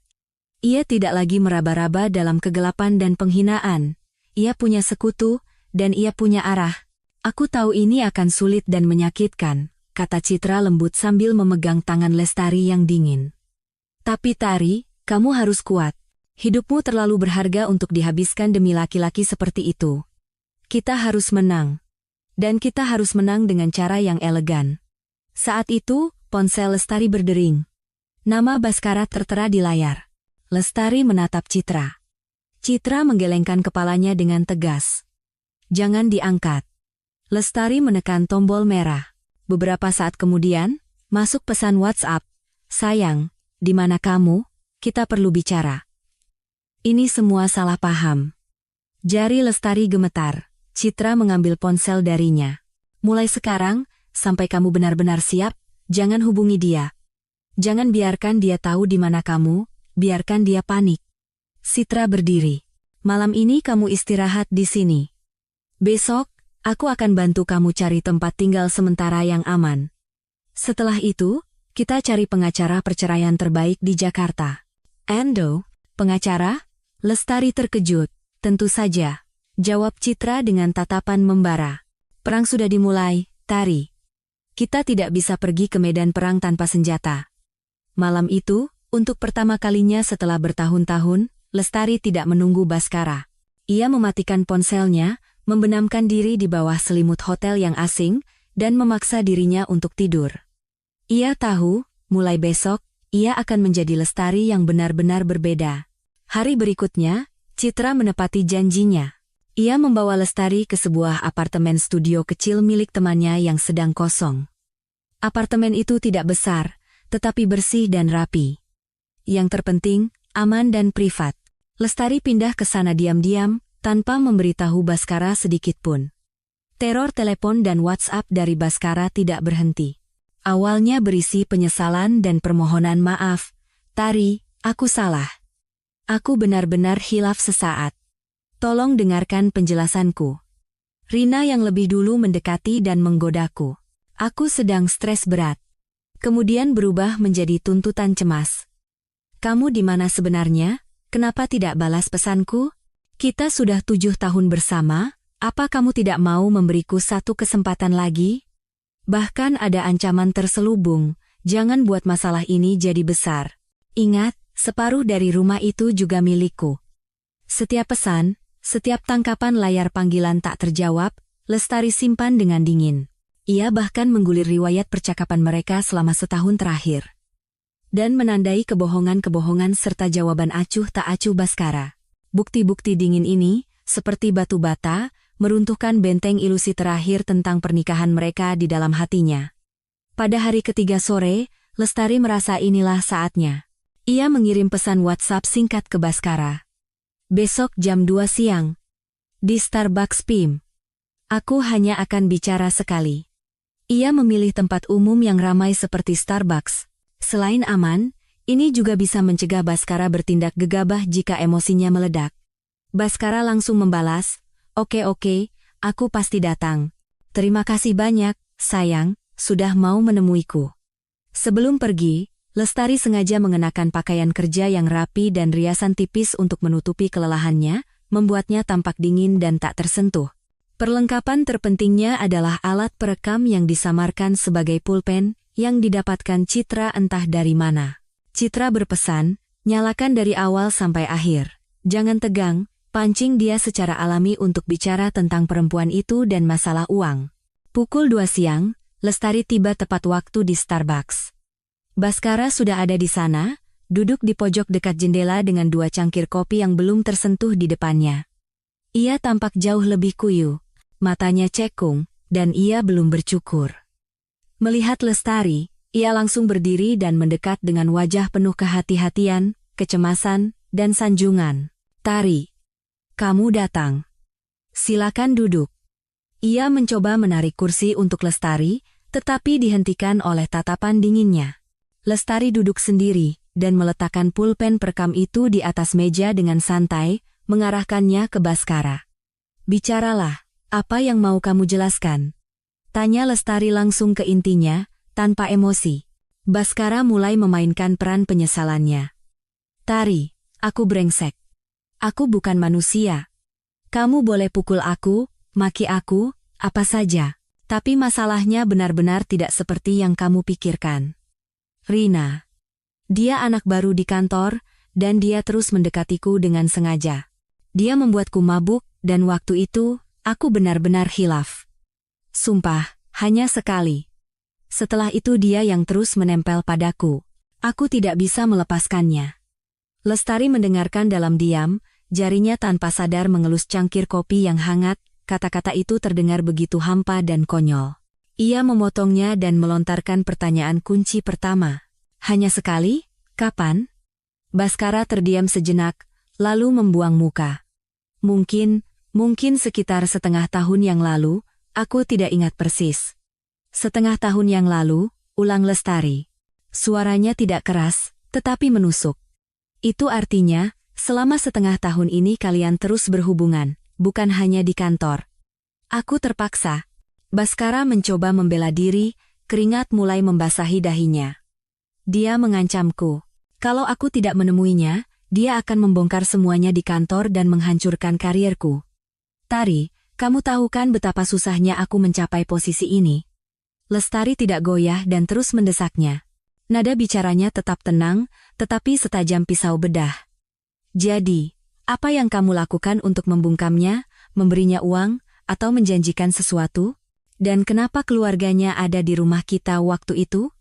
Ia tidak lagi meraba-raba dalam kegelapan dan penghinaan. Ia punya sekutu, dan ia punya arah. Aku tahu ini akan sulit dan menyakitkan, kata Citra lembut sambil memegang tangan Lestari yang dingin. Tapi Tari, kamu harus kuat. Hidupmu terlalu berharga untuk dihabiskan demi laki-laki seperti itu. Kita harus menang. Dan kita harus menang dengan cara yang elegan. Saat itu, ponsel Lestari berdering. Nama Bhaskara tertera di layar. Lestari menatap Citra. Citra menggelengkan kepalanya dengan tegas. Jangan diangkat. Lestari menekan tombol merah. Beberapa saat kemudian, masuk pesan WhatsApp. Sayang, di mana kamu? Kita perlu bicara. Ini semua salah paham. Jari Lestari gemetar. Citra mengambil ponsel darinya. Mulai sekarang, sampai kamu benar-benar siap, jangan hubungi dia. Jangan biarkan dia tahu di mana kamu, biarkan dia panik. Citra berdiri. Malam ini kamu istirahat di sini. Besok, aku akan bantu kamu cari tempat tinggal sementara yang aman. Setelah itu, kita cari pengacara perceraian terbaik di Jakarta. Endo, pengacara? Lestari terkejut. Tentu saja. Jawab Citra dengan tatapan membara. Perang sudah dimulai, Tari. Kita tidak bisa pergi ke medan perang tanpa senjata. Malam itu, untuk pertama kalinya setelah bertahun-tahun, Lestari tidak menunggu Bhaskara. Ia mematikan ponselnya, membenamkan diri di bawah selimut hotel yang asing, dan memaksa dirinya untuk tidur. Ia tahu, mulai besok, ia akan menjadi Lestari yang benar-benar berbeda. Hari berikutnya, Citra menepati janjinya. Ia membawa Lestari ke sebuah apartemen studio kecil milik temannya yang sedang kosong. Apartemen itu tidak besar, tetapi bersih dan rapi. Yang terpenting, aman dan privat. Lestari pindah ke sana diam-diam, tanpa memberitahu Bhaskara sedikitpun. Teror telepon dan WhatsApp dari Bhaskara tidak berhenti. Awalnya berisi penyesalan dan permohonan maaf. Tari, aku salah. Aku benar-benar hilaf sesaat. Tolong dengarkan penjelasanku. Rina yang lebih dulu mendekati dan menggodaku. Aku sedang stres berat. Kemudian berubah menjadi tuntutan cemas. Kamu di mana sebenarnya? Kenapa tidak balas pesanku? Kita sudah 7 tahun bersama, apa kamu tidak mau memberiku satu kesempatan lagi? Bahkan ada ancaman terselubung, jangan buat masalah ini jadi besar. Ingat, separuh dari rumah itu juga milikku. Setiap pesan, setiap tangkapan layar panggilan tak terjawab, Lestari simpan dengan dingin. Ia bahkan menggulir riwayat percakapan mereka selama setahun terakhir. Dan menandai kebohongan-kebohongan serta jawaban acuh tak acuh Bhaskara. Bukti-bukti dingin ini, seperti batu bata, meruntuhkan benteng ilusi terakhir tentang pernikahan mereka di dalam hatinya. Pada hari ketiga sore, Lestari merasa inilah saatnya. Ia mengirim pesan WhatsApp singkat ke Bhaskara. Besok jam 2 siang. Di Starbucks PIM. Aku hanya akan bicara sekali. Ia memilih tempat umum yang ramai seperti Starbucks. Selain aman, Ini juga bisa mencegah Baskara bertindak gegabah jika emosinya meledak. Baskara langsung membalas, "Oke, aku pasti datang. Terima kasih banyak, sayang, sudah mau menemuiku." Sebelum pergi, Lestari sengaja mengenakan pakaian kerja yang rapi dan riasan tipis untuk menutupi kelelahannya, membuatnya tampak dingin dan tak tersentuh. Perlengkapan terpentingnya adalah alat perekam yang disamarkan sebagai pulpen, yang didapatkan Citra entah dari mana. Citra berpesan, "Nyalakan dari awal sampai akhir. Jangan tegang, pancing dia secara alami untuk bicara tentang perempuan itu dan masalah uang." Pukul 2 siang, Lestari tiba tepat waktu di Starbucks. Baskara sudah ada di sana, duduk di pojok dekat jendela dengan 2 cangkir kopi yang belum tersentuh di depannya. Ia tampak jauh lebih kuyuh, matanya cekung, dan ia belum bercukur. Melihat Lestari, ia langsung berdiri dan mendekat dengan wajah penuh kehati-hatian, kecemasan, dan sanjungan. "Tari, kamu datang. Silakan duduk." Ia mencoba menarik kursi untuk Lestari, tetapi dihentikan oleh tatapan dinginnya. Lestari duduk sendiri, dan meletakkan pulpen perekam itu di atas meja dengan santai, mengarahkannya ke Baskara. "Bicaralah, apa yang mau kamu jelaskan?" Tanya Lestari langsung ke intinya, tanpa emosi. Baskara mulai memainkan peran penyesalannya. "Tari, aku brengsek. Aku bukan manusia. Kamu boleh pukul aku, maki aku, apa saja. Tapi masalahnya benar-benar tidak seperti yang kamu pikirkan. Rina. Dia anak baru di kantor, dan dia terus mendekatiku dengan sengaja. Dia membuatku mabuk, dan waktu itu, aku benar-benar khilaf. Sumpah, hanya sekali. Setelah itu dia yang terus menempel padaku. Aku tidak bisa melepaskannya." Lestari mendengarkan dalam diam, jarinya tanpa sadar mengelus cangkir kopi yang hangat, kata-kata itu terdengar begitu hampa dan konyol. Ia memotongnya dan melontarkan pertanyaan kunci pertama. "Hanya sekali? Kapan?" Baskara terdiam sejenak, lalu membuang muka. Mungkin sekitar setengah tahun yang lalu, aku tidak ingat persis." "Setengah tahun yang lalu," ulang Lestari. Suaranya tidak keras, tetapi menusuk. "Itu artinya, selama setengah tahun ini kalian terus berhubungan, bukan hanya di kantor." "Aku terpaksa." Baskara mencoba membela diri, keringat mulai membasahi dahinya. "Dia mengancamku. Kalau aku tidak menemuinya, dia akan membongkar semuanya di kantor dan menghancurkan karierku. Tari, kamu tahu kan betapa susahnya aku mencapai posisi ini?" Lestari tidak goyah dan terus mendesaknya. Nada bicaranya tetap tenang, tetapi setajam pisau bedah. "Jadi, apa yang kamu lakukan untuk membungkamnya, memberinya uang, atau menjanjikan sesuatu? Dan kenapa keluarganya ada di rumah kita waktu itu?"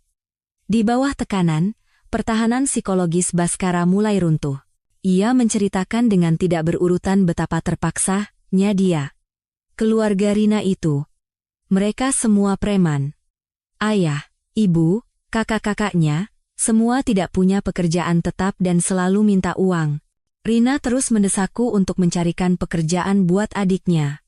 Di bawah tekanan, pertahanan psikologis Baskara mulai runtuh. Ia menceritakan dengan tidak berurutan betapa terpaksanya dia. Keluarga Rina itu. Mereka semua preman. Ayah, ibu, kakak-kakaknya, semua tidak punya pekerjaan tetap dan selalu minta uang. Rina terus mendesakku untuk mencarikan pekerjaan buat adiknya.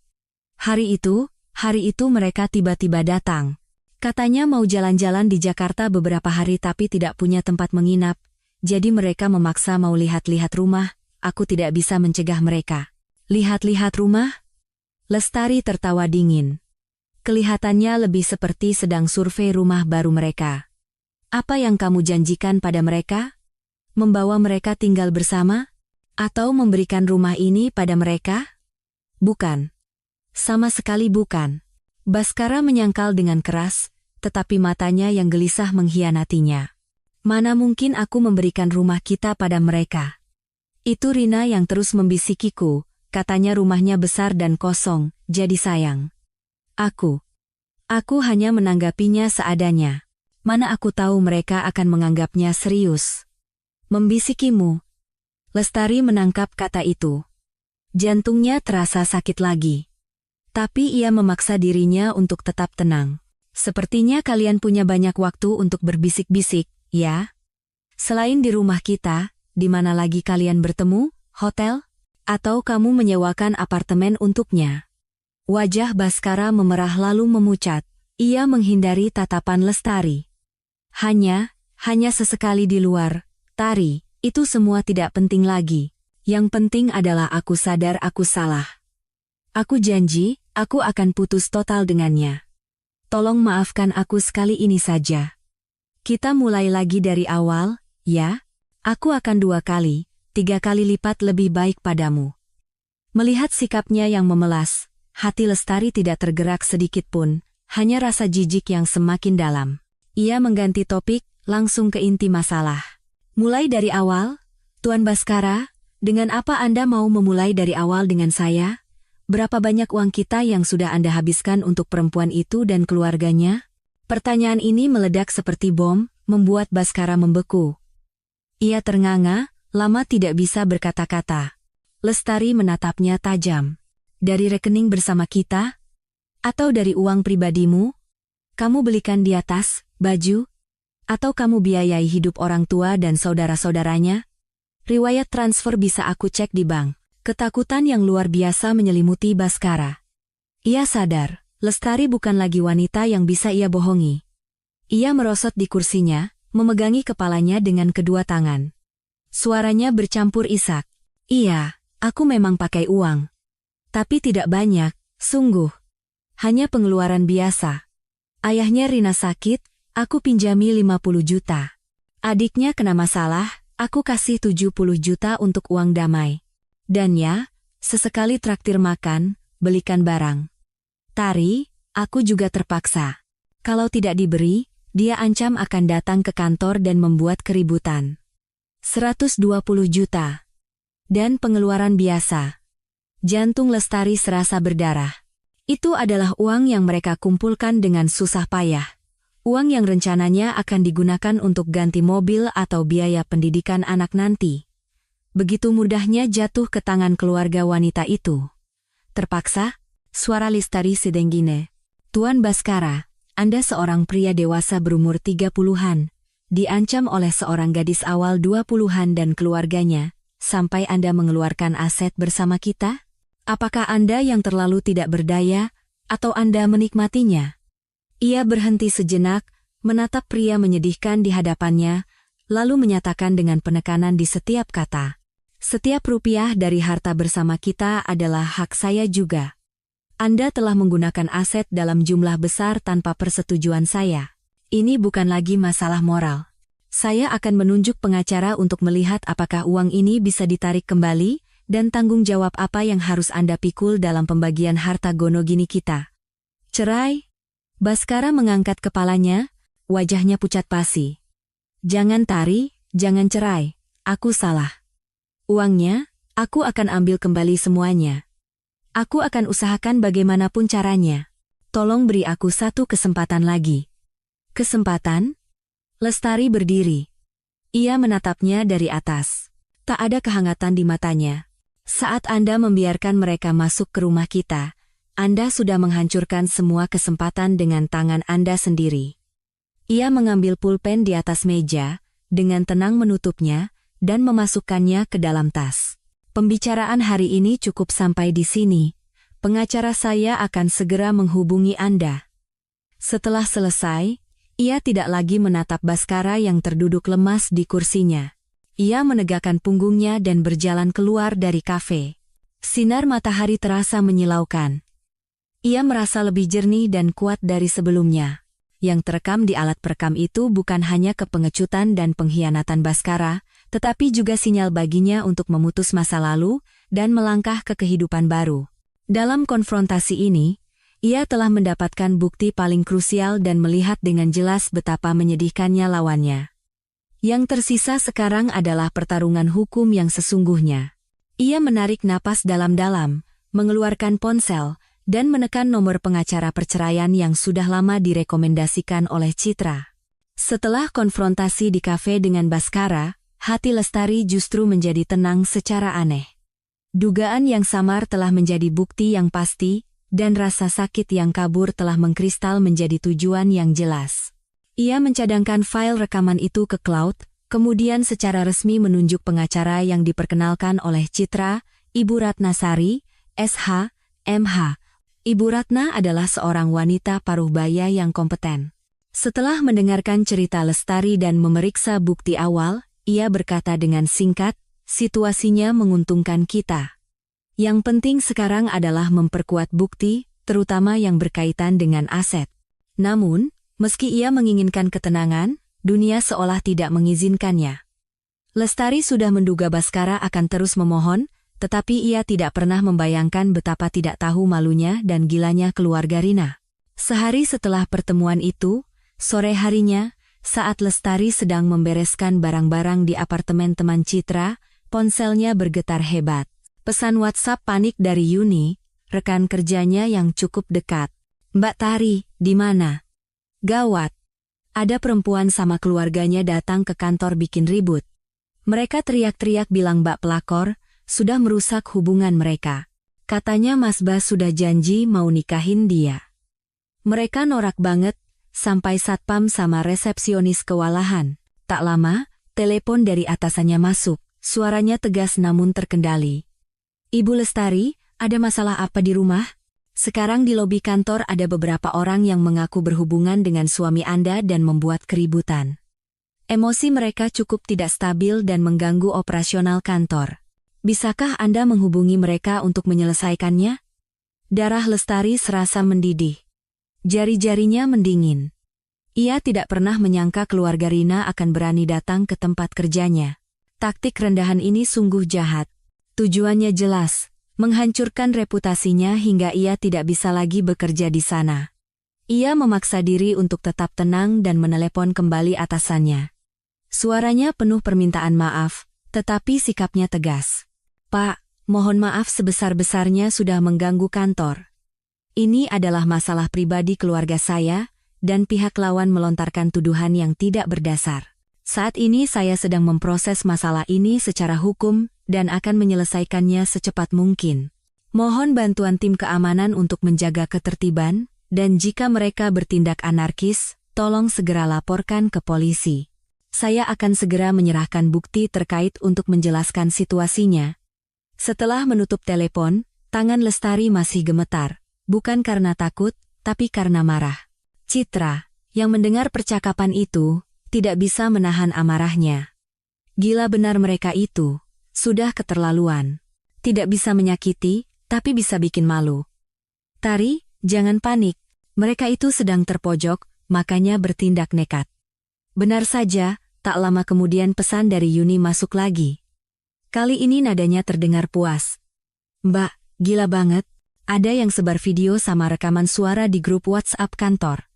Hari itu mereka tiba-tiba datang. Katanya mau jalan-jalan di Jakarta beberapa hari tapi tidak punya tempat menginap, jadi mereka memaksa mau lihat-lihat rumah, aku tidak bisa mencegah mereka. "Lihat-lihat rumah?" Lestari tertawa dingin. Kelihatannya lebih seperti sedang survei rumah baru mereka. "Apa yang kamu janjikan pada mereka? Membawa mereka tinggal bersama? Atau memberikan rumah ini pada mereka?" "Bukan. Sama sekali bukan." Baskara menyangkal dengan keras, tetapi matanya yang gelisah mengkhianatinya. "Mana mungkin aku memberikan rumah kita pada mereka?" "Itu Rina yang terus membisikiku, katanya rumahnya besar dan kosong, jadi sayang. Aku hanya menanggapinya seadanya. Mana aku tahu mereka akan menganggapnya serius." "Membisikimu?" Lestari menangkap kata itu. Jantungnya terasa sakit lagi. Tapi ia memaksa dirinya untuk tetap tenang. "Sepertinya kalian punya banyak waktu untuk berbisik-bisik, ya? Selain di rumah kita, di mana lagi kalian bertemu? Hotel? Atau kamu menyewakan apartemen untuknya?" Wajah Baskara memerah lalu memucat. Ia menghindari tatapan Lestari. Hanya sesekali di luar, Lestari, itu semua tidak penting lagi. Yang penting adalah aku sadar aku salah. Aku janji, aku akan putus total dengannya. Tolong maafkan aku sekali ini saja. Kita mulai lagi dari awal, ya? Aku akan 2 kali, 3 kali lipat lebih baik padamu. Melihat sikapnya yang memelas, hati Lestari tidak tergerak sedikit pun, hanya rasa jijik yang semakin dalam. Ia mengganti topik, langsung ke inti masalah. Mulai dari awal, Tuan Baskara, dengan apa Anda mau memulai dari awal dengan saya? Berapa banyak uang kita yang sudah Anda habiskan untuk perempuan itu dan keluarganya? Pertanyaan ini meledak seperti bom, membuat Baskara membeku. Ia ternganga, lama tidak bisa berkata-kata. Lestari menatapnya tajam. Dari rekening bersama kita? Atau dari uang pribadimu? Kamu belikan dia tas, baju? Atau kamu biayai hidup orang tua dan saudara-saudaranya? Riwayat transfer bisa aku cek di bank. Ketakutan yang luar biasa menyelimuti Baskara. Ia sadar, Lestari bukan lagi wanita yang bisa ia bohongi. Ia merosot di kursinya, memegangi kepalanya dengan kedua tangan. Suaranya bercampur isak. Iya, aku memang pakai uang. Tapi tidak banyak, sungguh. Hanya pengeluaran biasa. Ayahnya Rina sakit, aku pinjami 50 juta. Adiknya kena masalah, aku kasih 70 juta untuk uang damai. Dan ya, sesekali traktir makan, belikan barang. Tari, aku juga terpaksa. Kalau tidak diberi, dia ancam akan datang ke kantor dan membuat keributan. 120 juta. Dan pengeluaran biasa. Jantung Lestari serasa berdarah. Itu adalah uang yang mereka kumpulkan dengan susah payah. Uang yang rencananya akan digunakan untuk ganti mobil atau biaya pendidikan anak nanti. Begitu mudahnya jatuh ke tangan keluarga wanita itu. Terpaksa, suara Lestari sedenggine. Tuan Baskara, Anda seorang pria dewasa berumur 30-an, diancam oleh seorang gadis awal 20-an dan keluarganya, sampai Anda mengeluarkan aset bersama kita? Apakah Anda yang terlalu tidak berdaya, atau Anda menikmatinya? Ia berhenti sejenak, menatap pria menyedihkan di hadapannya, lalu menyatakan dengan penekanan di setiap kata. Setiap rupiah dari harta bersama kita adalah hak saya juga. Anda telah menggunakan aset dalam jumlah besar tanpa persetujuan saya. Ini bukan lagi masalah moral. Saya akan menunjuk pengacara untuk melihat apakah uang ini bisa ditarik kembali, dan tanggung jawab apa yang harus Anda pikul dalam pembagian harta gonogini kita. Cerai? Baskara mengangkat kepalanya, wajahnya pucat pasi. Jangan Tari, jangan cerai, aku salah. Uangnya, aku akan ambil kembali semuanya. Aku akan usahakan bagaimanapun caranya. Tolong beri aku satu kesempatan lagi. Kesempatan? Lestari berdiri. Ia menatapnya dari atas. Tak ada kehangatan di matanya. Saat Anda membiarkan mereka masuk ke rumah kita, Anda sudah menghancurkan semua kesempatan dengan tangan Anda sendiri. Ia mengambil pulpen di atas meja, dengan tenang menutupnya, dan memasukkannya ke dalam tas. Pembicaraan hari ini cukup sampai di sini. Pengacara saya akan segera menghubungi Anda. Setelah selesai, ia tidak lagi menatap Baskara yang terduduk lemas di kursinya. Ia menegakkan punggungnya dan berjalan keluar dari kafe. Sinar matahari terasa menyilaukan. Ia merasa lebih jernih dan kuat dari sebelumnya. Yang terekam di alat perekam itu bukan hanya kepengecutan dan pengkhianatan Baskara, tetapi juga sinyal baginya untuk memutus masa lalu dan melangkah ke kehidupan baru. Dalam konfrontasi ini, ia telah mendapatkan bukti paling krusial dan melihat dengan jelas betapa menyedihkannya lawannya. Yang tersisa sekarang adalah pertarungan hukum yang sesungguhnya. Ia menarik napas dalam-dalam, mengeluarkan ponsel, dan menekan nomor pengacara perceraian yang sudah lama direkomendasikan oleh Citra. Setelah konfrontasi di kafe dengan Baskara, hati Lestari justru menjadi tenang secara aneh. Dugaan yang samar telah menjadi bukti yang pasti, dan rasa sakit yang kabur telah mengkristal menjadi tujuan yang jelas. Ia mencadangkan file rekaman itu ke cloud, kemudian secara resmi menunjuk pengacara yang diperkenalkan oleh Citra, Ibu Ratnasari, SH, MH. Ibu Ratna adalah seorang wanita paruh baya yang kompeten. Setelah mendengarkan cerita Lestari dan memeriksa bukti awal, ia berkata dengan singkat, situasinya menguntungkan kita. Yang penting sekarang adalah memperkuat bukti, terutama yang berkaitan dengan aset. Namun, meski ia menginginkan ketenangan, dunia seolah tidak mengizinkannya. Lestari sudah menduga Baskara akan terus memohon, tetapi ia tidak pernah membayangkan betapa tidak tahu malunya dan gilanya keluarga Rina. Sehari setelah pertemuan itu, sore harinya, saat Lestari sedang membereskan barang-barang di apartemen teman Citra, ponselnya bergetar hebat. Pesan WhatsApp panik dari Yuni, rekan kerjanya yang cukup dekat. "Mbak Tari, di mana?" Gawat. Ada perempuan sama keluarganya datang ke kantor bikin ribut. Mereka teriak-teriak bilang Mbak pelakor sudah merusak hubungan mereka. Katanya Mas Bas sudah janji mau nikahin dia. Mereka norak banget, sampai satpam sama resepsionis kewalahan. Tak lama, telepon dari atasannya masuk. Suaranya tegas namun terkendali. "Ibu Lestari, ada masalah apa di rumah? Sekarang di lobi kantor ada beberapa orang yang mengaku berhubungan dengan suami Anda dan membuat keributan. Emosi mereka cukup tidak stabil dan mengganggu operasional kantor. Bisakah Anda menghubungi mereka untuk menyelesaikannya?" Darah Lestari serasa mendidih. Jari-jarinya mendingin. Ia tidak pernah menyangka keluarga Rina akan berani datang ke tempat kerjanya. Taktik rendahan ini sungguh jahat. Tujuannya jelas, menghancurkan reputasinya hingga ia tidak bisa lagi bekerja di sana. Ia memaksa diri untuk tetap tenang dan menelepon kembali atasannya. Suaranya penuh permintaan maaf, tetapi sikapnya tegas. "Pak, mohon maaf sebesar-besarnya sudah mengganggu kantor. Ini adalah masalah pribadi keluarga saya, dan pihak lawan melontarkan tuduhan yang tidak berdasar. Saat ini saya sedang memproses masalah ini secara hukum dan akan menyelesaikannya secepat mungkin. Mohon bantuan tim keamanan untuk menjaga ketertiban, dan jika mereka bertindak anarkis, tolong segera laporkan ke polisi. Saya akan segera menyerahkan bukti terkait untuk menjelaskan situasinya." Setelah menutup telepon, tangan Lestari masih gemetar, bukan karena takut, tapi karena marah. Citra, yang mendengar percakapan itu, tidak bisa menahan amarahnya. Gila benar mereka itu, sudah keterlaluan. Tidak bisa menyakiti, tapi bisa bikin malu. "Tari, jangan panik, mereka itu sedang terpojok, makanya bertindak nekat." Benar saja, tak lama kemudian pesan dari Yuni masuk lagi. Kali ini nadanya terdengar puas. "Mbak, gila banget, ada yang sebar video sama rekaman suara di grup WhatsApp kantor.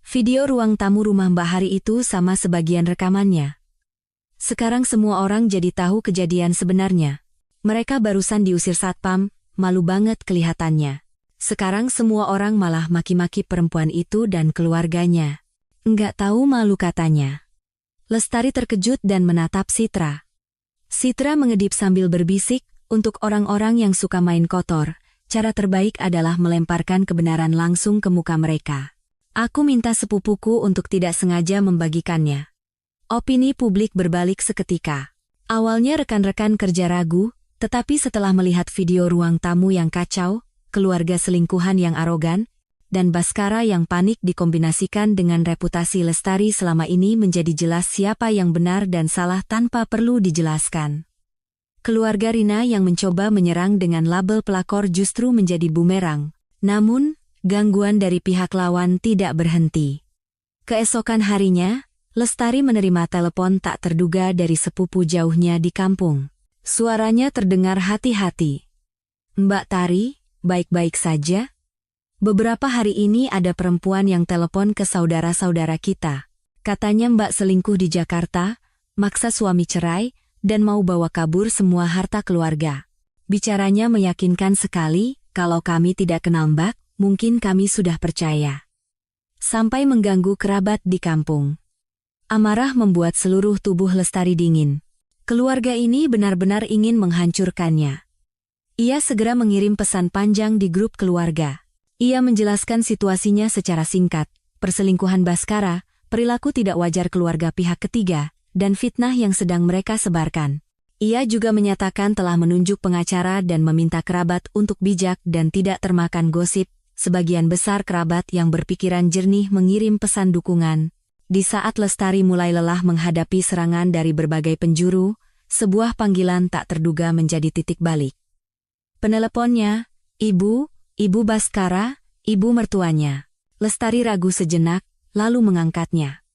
Video ruang tamu rumah Mbak Hari itu sama sebagian rekamannya. Sekarang semua orang jadi tahu kejadian sebenarnya. Mereka barusan diusir satpam, malu banget kelihatannya. Sekarang semua orang malah maki-maki perempuan itu dan keluarganya. Nggak tahu malu katanya." Lestari terkejut dan menatap Citra. Citra mengedip sambil berbisik, "Untuk orang-orang yang suka main kotor, cara terbaik adalah melemparkan kebenaran langsung ke muka mereka. Aku minta sepupuku untuk tidak sengaja membagikannya." Opini publik berbalik seketika. Awalnya rekan-rekan kerja ragu, tetapi setelah melihat video ruang tamu yang kacau, keluarga selingkuhan yang arogan, dan Baskara yang panik dikombinasikan dengan reputasi Lestari selama ini menjadi jelas siapa yang benar dan salah tanpa perlu dijelaskan. Keluarga Rina yang mencoba menyerang dengan label pelakor justru menjadi bumerang. Namun, gangguan dari pihak lawan tidak berhenti. Keesokan harinya, Lestari menerima telepon tak terduga dari sepupu jauhnya di kampung. Suaranya terdengar hati-hati. "Mbak Tari, baik-baik saja? Beberapa hari ini ada perempuan yang telepon ke saudara-saudara kita. Katanya Mbak selingkuh di Jakarta, maksa suami cerai, dan mau bawa kabur semua harta keluarga. Bicaranya meyakinkan sekali, kalau kami tidak kenal Mbak, mungkin kami sudah percaya. Sampai mengganggu kerabat di kampung." Amarah membuat seluruh tubuh Lestari dingin. Keluarga ini benar-benar ingin menghancurkannya. Ia segera mengirim pesan panjang di grup keluarga. Ia menjelaskan situasinya secara singkat, perselingkuhan Baskara, perilaku tidak wajar keluarga pihak ketiga, dan fitnah yang sedang mereka sebarkan. Ia juga menyatakan telah menunjuk pengacara dan meminta kerabat untuk bijak dan tidak termakan gosip. Sebagian besar kerabat yang berpikiran jernih mengirim pesan dukungan. Di saat Lestari mulai lelah menghadapi serangan dari berbagai penjuru, sebuah panggilan tak terduga menjadi titik balik. Peneleponnya, Ibu Baskara, ibu mertuanya. Lestari ragu sejenak, lalu mengangkatnya.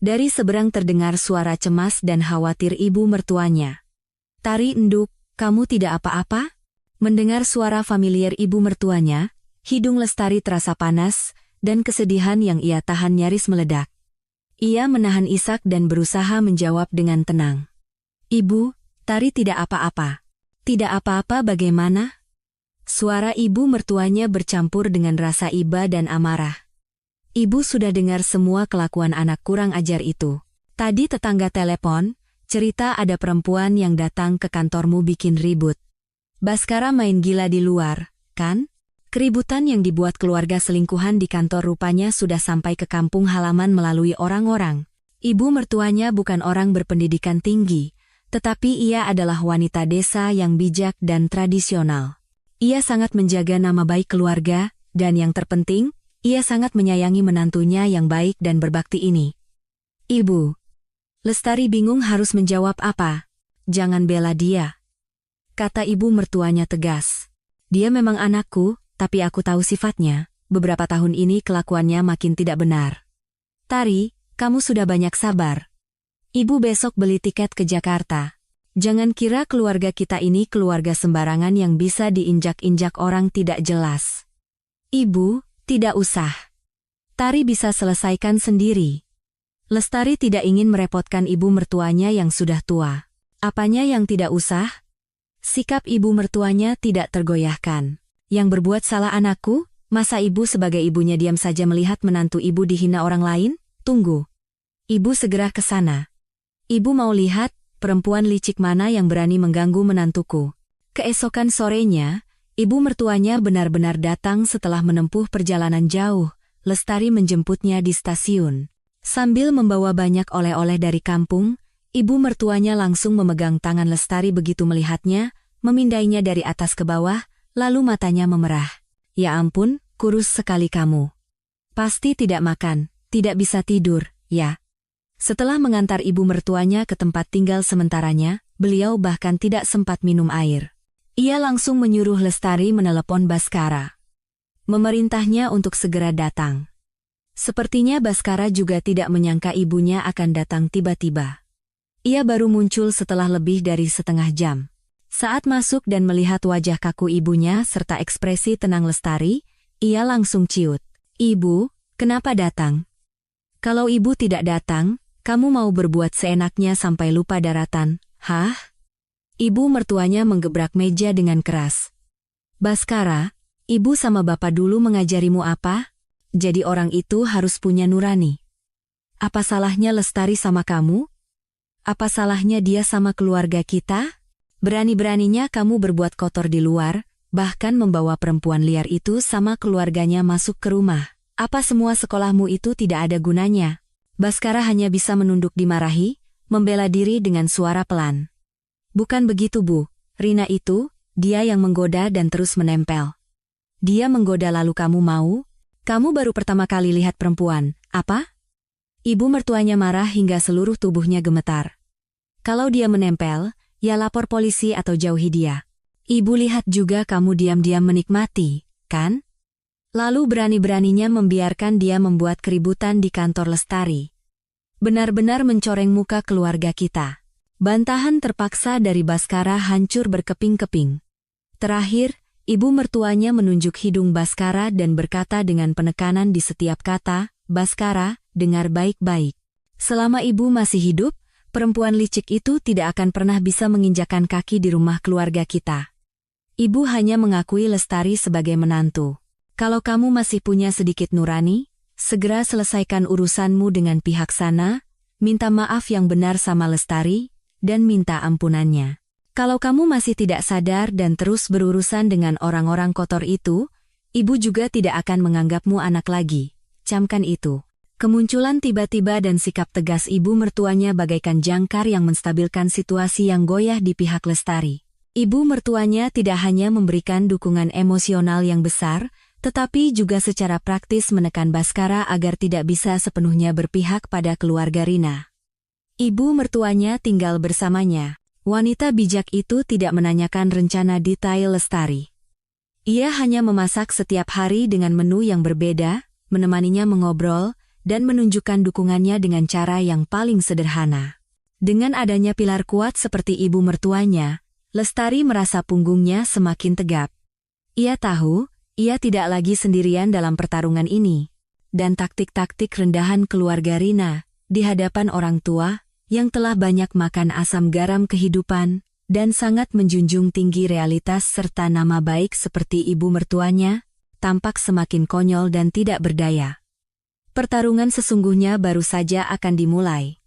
Dari seberang terdengar suara cemas dan khawatir ibu mertuanya. Tari Enduk, kamu tidak apa-apa? Mendengar suara familiar ibu mertuanya, hidung Lestari terasa panas, dan kesedihan yang ia tahan nyaris meledak. Ia menahan isak dan berusaha menjawab dengan tenang. Ibu, Tari tidak apa-apa. Tidak apa-apa bagaimana? Suara ibu mertuanya bercampur dengan rasa iba dan amarah. Ibu sudah dengar semua kelakuan anak kurang ajar itu. Tadi tetangga telepon, cerita ada perempuan yang datang ke kantormu bikin ribut. Baskara main gila di luar, kan? Keributan yang dibuat keluarga selingkuhan di kantor rupanya sudah sampai ke kampung halaman melalui orang-orang. Ibu mertuanya bukan orang berpendidikan tinggi, tetapi ia adalah wanita desa yang bijak dan tradisional. Ia sangat menjaga nama baik keluarga, dan yang terpenting, ia sangat menyayangi menantunya yang baik dan berbakti ini. Ibu. Lestari bingung harus menjawab apa. Jangan bela dia, kata ibu mertuanya tegas. Dia memang anakku, tapi aku tahu sifatnya. Beberapa tahun ini kelakuannya makin tidak benar. Tari, kamu sudah banyak sabar. Ibu besok beli tiket ke Jakarta. Jangan kira keluarga kita ini keluarga sembarangan yang bisa diinjak-injak orang tidak jelas. Ibu, tidak usah. Tari bisa selesaikan sendiri. Lestari tidak ingin merepotkan ibu mertuanya yang sudah tua. Apanya yang tidak usah? Sikap ibu mertuanya tidak tergoyahkan. Yang berbuat salah anakku? Masa ibu sebagai ibunya diam saja melihat menantu ibu dihina orang lain? Tunggu. Ibu segera ke sana. Ibu mau lihat perempuan licik mana yang berani mengganggu menantuku. Keesokan sorenya, ibu mertuanya benar-benar datang setelah menempuh perjalanan jauh. Lestari menjemputnya di stasiun. Sambil membawa banyak oleh-oleh dari kampung, ibu mertuanya langsung memegang tangan Lestari begitu melihatnya, memindainya dari atas ke bawah, lalu matanya memerah. Ya ampun, kurus sekali kamu. Pasti tidak makan, tidak bisa tidur, ya. Setelah mengantar ibu mertuanya ke tempat tinggal sementaranya, beliau bahkan tidak sempat minum air. Ia langsung menyuruh Lestari menelepon Baskara. Memerintahnya untuk segera datang. Sepertinya Baskara juga tidak menyangka ibunya akan datang tiba-tiba. Ia baru muncul setelah lebih dari setengah jam. Saat masuk dan melihat wajah kaku ibunya serta ekspresi tenang Lestari, ia langsung ciut. Ibu, kenapa datang? Kalau ibu tidak datang, kamu mau berbuat seenaknya sampai lupa daratan, hah? Ibu mertuanya menggebrak meja dengan keras. Baskara, ibu sama bapak dulu mengajarimu apa? Jadi orang itu harus punya nurani. Apa salahnya Lestari sama kamu? Apa salahnya dia sama keluarga kita? Berani-beraninya kamu berbuat kotor di luar, bahkan membawa perempuan liar itu sama keluarganya masuk ke rumah. Apa semua sekolahmu itu tidak ada gunanya? Baskara hanya bisa menunduk dimarahi, membela diri dengan suara pelan. Bukan begitu Bu, Rina itu, dia yang menggoda dan terus menempel. Dia menggoda lalu kamu mau? Kamu baru pertama kali lihat perempuan, apa? Ibu mertuanya marah hingga seluruh tubuhnya gemetar. Kalau dia menempel, ya lapor polisi atau jauhi dia. Ibu lihat juga kamu diam-diam menikmati, kan? Lalu berani-beraninya membiarkan dia membuat keributan di kantor Lestari. Benar-benar mencoreng muka keluarga kita. Bantahan terpaksa dari Baskara hancur berkeping-keping. Terakhir, ibu mertuanya menunjuk hidung Baskara dan berkata dengan penekanan di setiap kata, Baskara, dengar baik-baik. Selama ibu masih hidup, perempuan licik itu tidak akan pernah bisa menginjakan kaki di rumah keluarga kita. Ibu hanya mengakui Lestari sebagai menantu. Kalau kamu masih punya sedikit nurani, segera selesaikan urusanmu dengan pihak sana, minta maaf yang benar sama Lestari, dan minta ampunannya. Kalau kamu masih tidak sadar dan terus berurusan dengan orang-orang kotor itu, ibu juga tidak akan menganggapmu anak lagi. Camkan itu. Kemunculan tiba-tiba dan sikap tegas ibu mertuanya bagaikan jangkar yang menstabilkan situasi yang goyah di pihak Lestari. Ibu mertuanya tidak hanya memberikan dukungan emosional yang besar, tetapi juga secara praktis menekan Baskara agar tidak bisa sepenuhnya berpihak pada keluarga Rina. Ibu mertuanya tinggal bersamanya. Wanita bijak itu tidak menanyakan rencana detail Lestari. Ia hanya memasak setiap hari dengan menu yang berbeda, menemaninya mengobrol, dan menunjukkan dukungannya dengan cara yang paling sederhana. Dengan adanya pilar kuat seperti ibu mertuanya, Lestari merasa punggungnya semakin tegap. Ia tahu, ia tidak lagi sendirian dalam pertarungan ini. Dan taktik-taktik rendahan keluarga Rina, di hadapan orang tua, yang telah banyak makan asam garam kehidupan, dan sangat menjunjung tinggi realitas serta nama baik seperti ibu mertuanya, tampak semakin konyol dan tidak berdaya. Pertarungan sesungguhnya baru saja akan dimulai.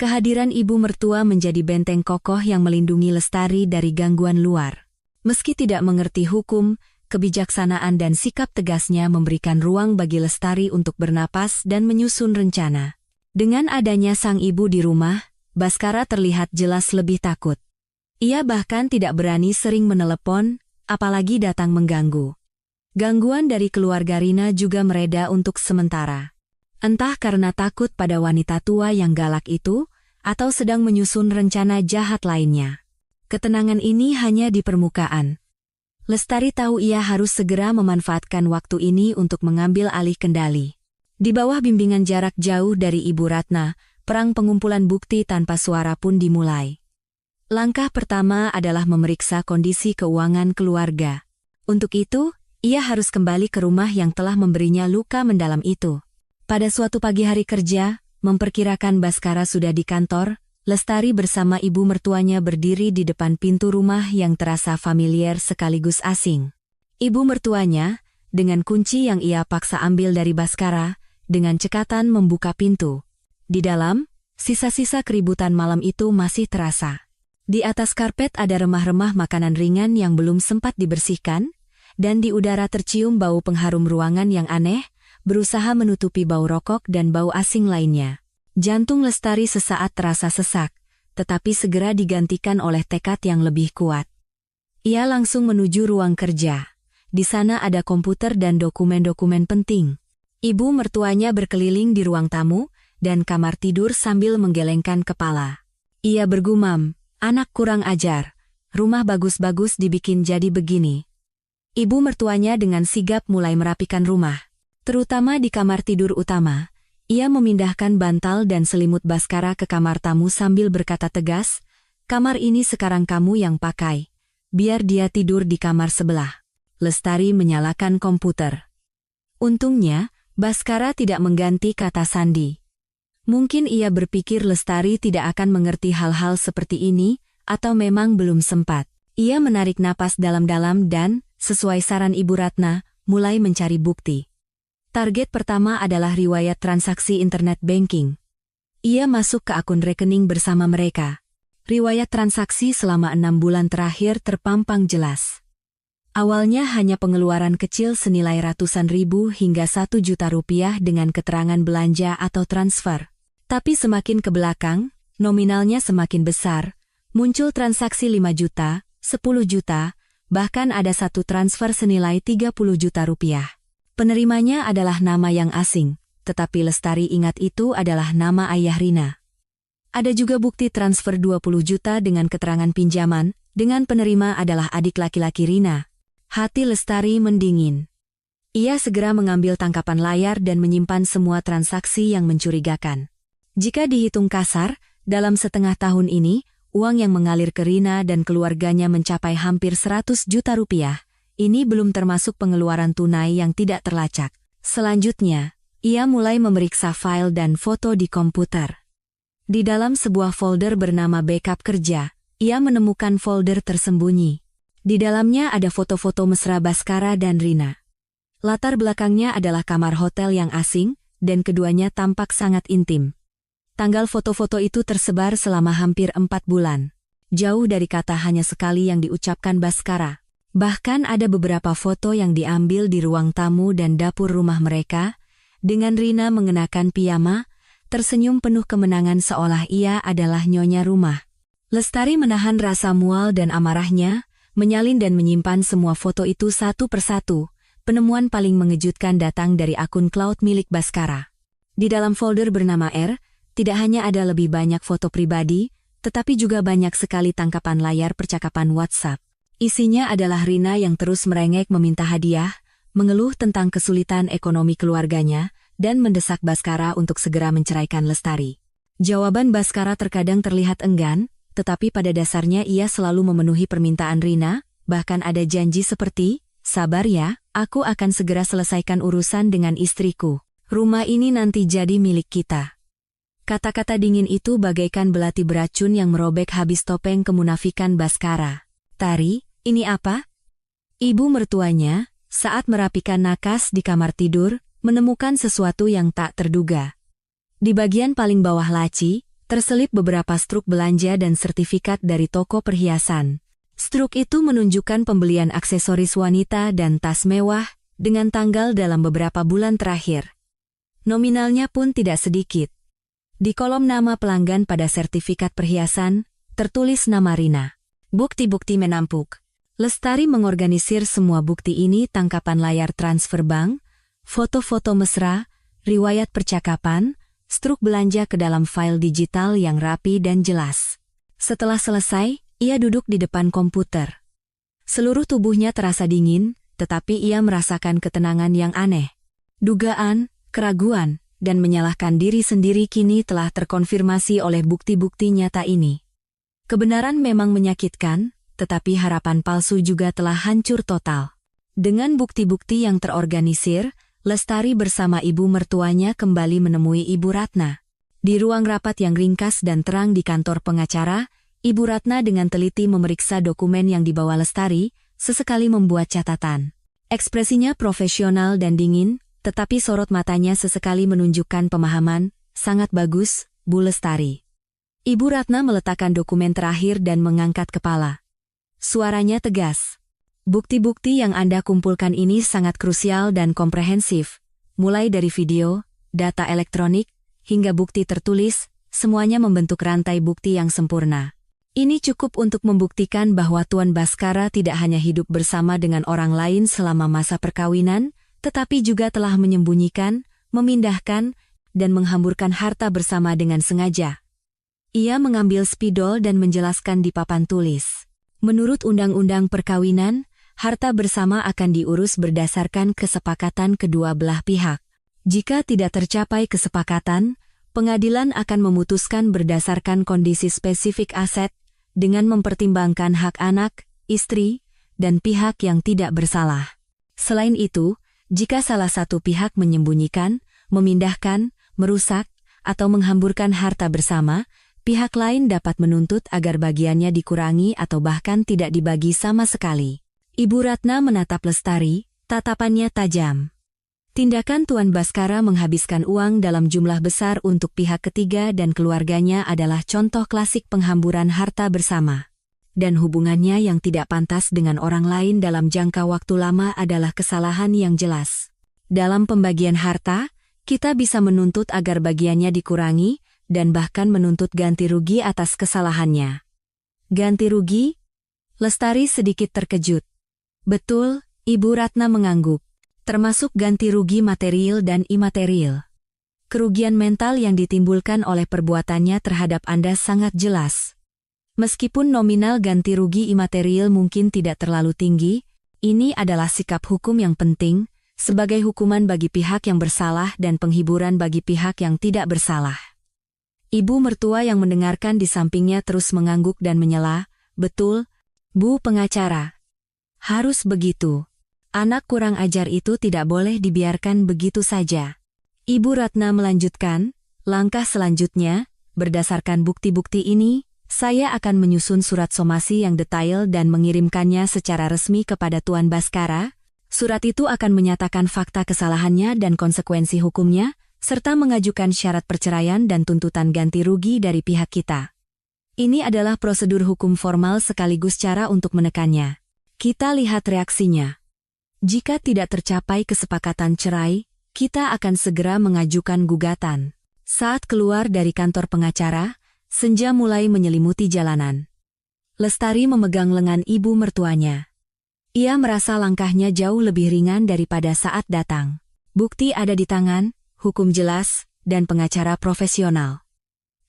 Kehadiran ibu mertua menjadi benteng kokoh yang melindungi Lestari dari gangguan luar. Meski tidak mengerti hukum, kebijaksanaan dan sikap tegasnya memberikan ruang bagi Lestari untuk bernapas dan menyusun rencana. Dengan adanya sang ibu di rumah, Baskara terlihat jelas lebih takut. Ia bahkan tidak berani sering menelepon, apalagi datang mengganggu. Gangguan dari keluarga Rina juga mereda untuk sementara. Entah karena takut pada wanita tua yang galak itu, atau sedang menyusun rencana jahat lainnya. Ketenangan ini hanya di permukaan. Lestari tahu ia harus segera memanfaatkan waktu ini untuk mengambil alih kendali. Di bawah bimbingan jarak jauh dari Ibu Ratna, perang pengumpulan bukti tanpa suara pun dimulai. Langkah pertama adalah memeriksa kondisi keuangan keluarga. Untuk itu, ia harus kembali ke rumah yang telah memberinya luka mendalam itu. Pada suatu pagi hari kerja, memperkirakan Baskara sudah di kantor, Lestari bersama ibu mertuanya berdiri di depan pintu rumah yang terasa familiar sekaligus asing. Ibu mertuanya, dengan kunci yang ia paksa ambil dari Baskara, dengan cekatan membuka pintu. Di dalam, sisa-sisa keributan malam itu masih terasa. Di atas karpet ada remah-remah makanan ringan yang belum sempat dibersihkan, dan di udara tercium bau pengharum ruangan yang aneh, berusaha menutupi bau rokok dan bau asing lainnya. Jantung Lestari sesaat terasa sesak, tetapi segera digantikan oleh tekad yang lebih kuat. Ia langsung menuju ruang kerja. Di sana ada komputer dan dokumen-dokumen penting. Ibu mertuanya berkeliling di ruang tamu dan kamar tidur sambil menggelengkan kepala. Ia bergumam, "Anak kurang ajar, rumah bagus-bagus dibikin jadi begini." Ibu mertuanya dengan sigap mulai merapikan rumah. Terutama di kamar tidur utama, ia memindahkan bantal dan selimut Baskara ke kamar tamu sambil berkata tegas, "Kamar ini sekarang kamu yang pakai. Biar dia tidur di kamar sebelah." Lestari menyalakan komputer. Untungnya, Baskara tidak mengganti kata sandi. Mungkin ia berpikir Lestari tidak akan mengerti hal-hal seperti ini, atau memang belum sempat. Ia menarik napas dalam-dalam dan, sesuai saran Ibu Ratna, mulai mencari bukti. Target pertama adalah riwayat transaksi internet banking. Ia masuk ke akun rekening bersama mereka. Riwayat transaksi selama 6 bulan terakhir terpampang jelas. Awalnya hanya pengeluaran kecil senilai ratusan ribu hingga 1 juta rupiah dengan keterangan belanja atau transfer. Tapi semakin ke belakang, nominalnya semakin besar, muncul transaksi 5 juta, 10 juta, bahkan ada satu transfer senilai 30 juta rupiah. Penerimanya adalah nama yang asing, tetapi Lestari ingat itu adalah nama ayah Rina. Ada juga bukti transfer 20 juta dengan keterangan pinjaman, dengan penerima adalah adik laki-laki Rina. Hati Lestari mendingin. Ia segera mengambil tangkapan layar dan menyimpan semua transaksi yang mencurigakan. Jika dihitung kasar, dalam setengah tahun ini, uang yang mengalir ke Rina dan keluarganya mencapai hampir 100 juta rupiah. Ini belum termasuk pengeluaran tunai yang tidak terlacak. Selanjutnya, ia mulai memeriksa file dan foto di komputer. Di dalam sebuah folder bernama backup kerja, ia menemukan folder tersembunyi. Di dalamnya ada foto-foto mesra Baskara dan Rina. Latar belakangnya adalah kamar hotel yang asing, dan keduanya tampak sangat intim. Tanggal foto-foto itu tersebar selama hampir 4 bulan. Jauh dari kata hanya sekali yang diucapkan Baskara. Bahkan ada beberapa foto yang diambil di ruang tamu dan dapur rumah mereka, dengan Rina mengenakan piyama, tersenyum penuh kemenangan seolah ia adalah nyonya rumah. Lestari menahan rasa mual dan amarahnya, menyalin dan menyimpan semua foto itu satu persatu, penemuan paling mengejutkan datang dari akun cloud milik Baskara. Di dalam folder bernama R, tidak hanya ada lebih banyak foto pribadi, tetapi juga banyak sekali tangkapan layar percakapan WhatsApp. Isinya adalah Rina yang terus merengek meminta hadiah, mengeluh tentang kesulitan ekonomi keluarganya, dan mendesak Baskara untuk segera menceraikan Lestari. Jawaban Baskara terkadang terlihat enggan, tetapi pada dasarnya ia selalu memenuhi permintaan Rina, bahkan ada janji seperti, "Sabar ya, aku akan segera selesaikan urusan dengan istriku. Rumah ini nanti jadi milik kita." Kata-kata dingin itu bagaikan belati beracun yang merobek habis topeng kemunafikan Baskara. "Tari, ini apa?" Ibu mertuanya, saat merapikan nakas di kamar tidur, menemukan sesuatu yang tak terduga. Di bagian paling bawah laci, terselip beberapa struk belanja dan sertifikat dari toko perhiasan. Struk itu menunjukkan pembelian aksesoris wanita dan tas mewah, dengan tanggal dalam beberapa bulan terakhir. Nominalnya pun tidak sedikit. Di kolom nama pelanggan pada sertifikat perhiasan, tertulis nama Rina. Bukti-bukti menampuk. Lestari mengorganisir semua bukti ini: tangkapan layar transfer bank, foto-foto mesra, riwayat percakapan, struk belanja ke dalam file digital yang rapi dan jelas. Setelah selesai, ia duduk di depan komputer. Seluruh tubuhnya terasa dingin, tetapi ia merasakan ketenangan yang aneh. Dugaan, keraguan, dan menyalahkan diri sendiri kini telah terkonfirmasi oleh bukti-bukti nyata ini. Kebenaran memang menyakitkan, tetapi harapan palsu juga telah hancur total. Dengan bukti-bukti yang terorganisir, Lestari bersama ibu mertuanya kembali menemui Ibu Ratna. Di ruang rapat yang ringkas dan terang di kantor pengacara, Ibu Ratna dengan teliti memeriksa dokumen yang dibawa Lestari, sesekali membuat catatan. Ekspresinya profesional dan dingin, tetapi sorot matanya sesekali menunjukkan pemahaman. "Sangat bagus, Bu Lestari." Ibu Ratna meletakkan dokumen terakhir dan mengangkat kepala. Suaranya tegas. "Bukti-bukti yang Anda kumpulkan ini sangat krusial dan komprehensif. Mulai dari video, data elektronik, hingga bukti tertulis, semuanya membentuk rantai bukti yang sempurna. Ini cukup untuk membuktikan bahwa Tuan Baskara tidak hanya hidup bersama dengan orang lain selama masa perkawinan, tetapi juga telah menyembunyikan, memindahkan, dan menghamburkan harta bersama dengan sengaja." Ia mengambil spidol dan menjelaskan di papan tulis. Menurut Undang-Undang Perkawinan, harta bersama akan diurus berdasarkan kesepakatan kedua belah pihak. Jika tidak tercapai kesepakatan, pengadilan akan memutuskan berdasarkan kondisi spesifik aset, dengan mempertimbangkan hak anak, istri, dan pihak yang tidak bersalah. Selain itu, jika salah satu pihak menyembunyikan, memindahkan, merusak, atau menghamburkan harta bersama, pihak lain dapat menuntut agar bagiannya dikurangi atau bahkan tidak dibagi sama sekali. Ibu Ratna menatap Lestari, tatapannya tajam. Tindakan Tuan Baskara menghabiskan uang dalam jumlah besar untuk pihak ketiga dan keluarganya adalah contoh klasik penghamburan harta bersama. Dan hubungannya yang tidak pantas dengan orang lain dalam jangka waktu lama adalah kesalahan yang jelas. Dalam pembagian harta, kita bisa menuntut agar bagiannya dikurangi, dan bahkan menuntut ganti rugi atas kesalahannya. Ganti rugi? Lestari sedikit terkejut. "Betul," Ibu Ratna mengangguk. "Termasuk ganti rugi material dan imaterial. Kerugian mental yang ditimbulkan oleh perbuatannya terhadap Anda sangat jelas. Meskipun nominal ganti rugi imaterial mungkin tidak terlalu tinggi, ini adalah sikap hukum yang penting, sebagai hukuman bagi pihak yang bersalah dan penghiburan bagi pihak yang tidak bersalah." Ibu mertua yang mendengarkan di sampingnya terus mengangguk dan menyela. "Betul, Bu pengacara. Harus begitu. Anak kurang ajar itu tidak boleh dibiarkan begitu saja." Ibu Ratna melanjutkan, "Langkah selanjutnya, berdasarkan bukti-bukti ini, saya akan menyusun surat somasi yang detail dan mengirimkannya secara resmi kepada Tuan Baskara. Surat itu akan menyatakan fakta kesalahannya dan konsekuensi hukumnya, serta mengajukan syarat perceraian dan tuntutan ganti rugi dari pihak kita. Ini adalah prosedur hukum formal sekaligus cara untuk menekannya. Kita lihat reaksinya. Jika tidak tercapai kesepakatan cerai, kita akan segera mengajukan gugatan." Saat keluar dari kantor pengacara, senja mulai menyelimuti jalanan. Lestari memegang lengan ibu mertuanya. Ia merasa langkahnya jauh lebih ringan daripada saat datang. Bukti ada di tangan, hukum jelas, dan pengacara profesional.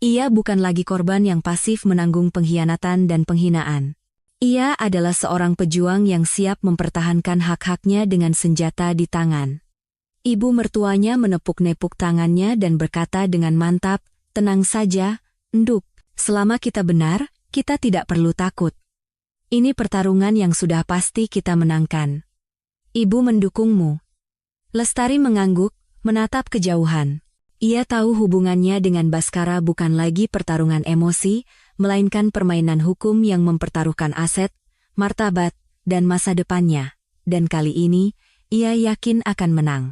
Ia bukan lagi korban yang pasif menanggung pengkhianatan dan penghinaan. Ia adalah seorang pejuang yang siap mempertahankan hak-haknya dengan senjata di tangan. Ibu mertuanya menepuk-nepuk tangannya dan berkata dengan mantap, "Tenang saja, Nduk. Selama kita benar, kita tidak perlu takut. Ini pertarungan yang sudah pasti kita menangkan. Ibu mendukungmu." Lestari mengangguk, menatap kejauhan. Ia tahu hubungannya dengan Baskara bukan lagi pertarungan emosi, melainkan permainan hukum yang mempertaruhkan aset, martabat, dan masa depannya. Dan kali ini, ia yakin akan menang.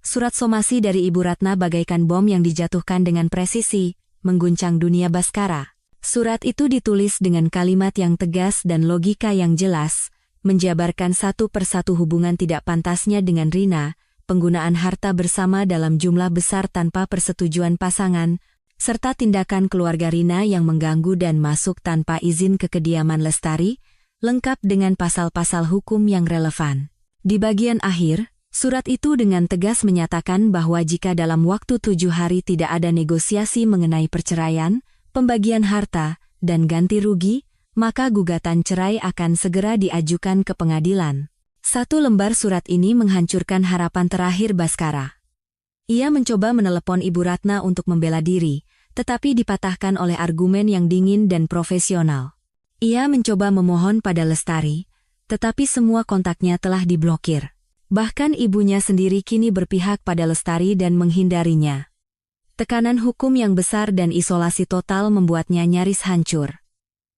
Surat somasi dari Ibu Ratna bagaikan bom yang dijatuhkan dengan presisi, mengguncang dunia Baskara. Surat itu ditulis dengan kalimat yang tegas dan logika yang jelas, menjabarkan satu persatu hubungan tidak pantasnya dengan Rina, penggunaan harta bersama dalam jumlah besar tanpa persetujuan pasangan, serta tindakan keluarga Rina yang mengganggu dan masuk tanpa izin ke kediaman Lestari, lengkap dengan pasal-pasal hukum yang relevan. Di bagian akhir, surat itu dengan tegas menyatakan bahwa jika dalam waktu 7 hari tidak ada negosiasi mengenai perceraian, pembagian harta, dan ganti rugi, maka gugatan cerai akan segera diajukan ke pengadilan. Satu lembar surat ini menghancurkan harapan terakhir Baskara. Ia mencoba menelepon Ibu Ratna untuk membela diri, tetapi dipatahkan oleh argumen yang dingin dan profesional. Ia mencoba memohon pada Lestari, tetapi semua kontaknya telah diblokir. Bahkan ibunya sendiri kini berpihak pada Lestari dan menghindarinya. Tekanan hukum yang besar dan isolasi total membuatnya nyaris hancur.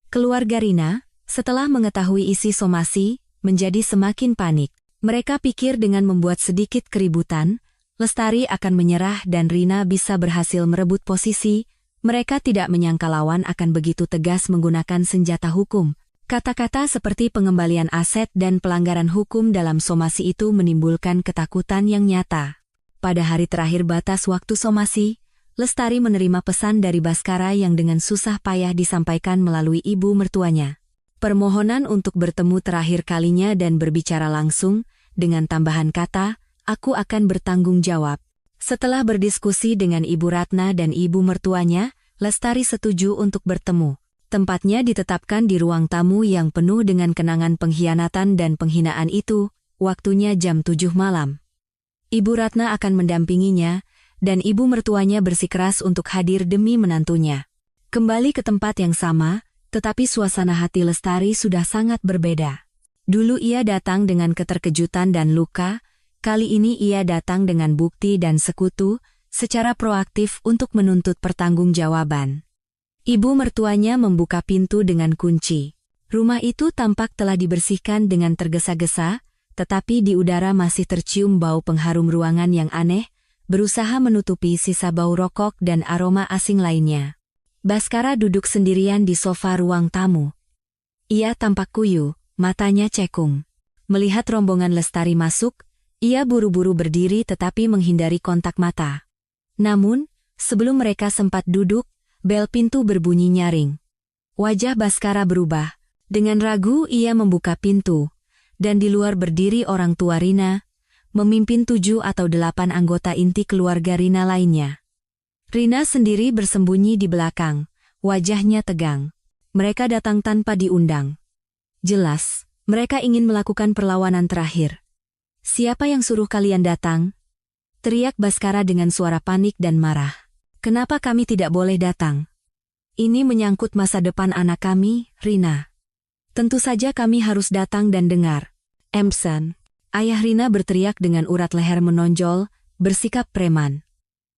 Keluarga Rina, setelah mengetahui isi somasi, menjadi semakin panik. Mereka pikir dengan membuat sedikit keributan, Lestari akan menyerah dan Rina bisa berhasil merebut posisi. Mereka tidak menyangka lawan akan begitu tegas menggunakan senjata hukum. Kata-kata seperti pengembalian aset dan pelanggaran hukum dalam somasi itu menimbulkan ketakutan yang nyata. Pada hari terakhir batas waktu somasi, Lestari menerima pesan dari Baskara yang dengan susah payah disampaikan melalui ibu mertuanya. Permohonan untuk bertemu terakhir kalinya dan berbicara langsung, dengan tambahan kata, "Aku akan bertanggung jawab." Setelah berdiskusi dengan Ibu Ratna dan ibu mertuanya, Lestari setuju untuk bertemu. Tempatnya ditetapkan di ruang tamu yang penuh dengan kenangan pengkhianatan dan penghinaan itu, waktunya jam 7 malam. Ibu Ratna akan mendampinginya, dan ibu mertuanya bersikeras untuk hadir demi menantunya. Kembali ke tempat yang sama, tetapi suasana hati Lestari sudah sangat berbeda. Dulu ia datang dengan keterkejutan dan luka, kali ini ia datang dengan bukti dan sekutu, secara proaktif untuk menuntut pertanggungjawaban. Ibu mertuanya membuka pintu dengan kunci. Rumah itu tampak telah dibersihkan dengan tergesa-gesa, tetapi di udara masih tercium bau pengharum ruangan yang aneh, berusaha menutupi sisa bau rokok dan aroma asing lainnya. Baskara duduk sendirian di sofa ruang tamu. Ia tampak kuyu, matanya cekung. Melihat rombongan Lestari masuk, ia buru-buru berdiri tetapi menghindari kontak mata. Namun, sebelum mereka sempat duduk, bel pintu berbunyi nyaring. Wajah Baskara berubah. Dengan ragu ia membuka pintu, dan di luar berdiri orang tua Rina, memimpin 7 atau 8 anggota inti keluarga Rina lainnya. Rina sendiri bersembunyi di belakang, wajahnya tegang. Mereka datang tanpa diundang. Jelas, mereka ingin melakukan perlawanan terakhir. "Siapa yang suruh kalian datang?" teriak Baskara dengan suara panik dan marah. "Kenapa kami tidak boleh datang? Ini menyangkut masa depan anak kami, Rina. Tentu saja kami harus datang dan dengar." "Emsan!" Ayah Rina berteriak dengan urat leher menonjol, bersikap preman.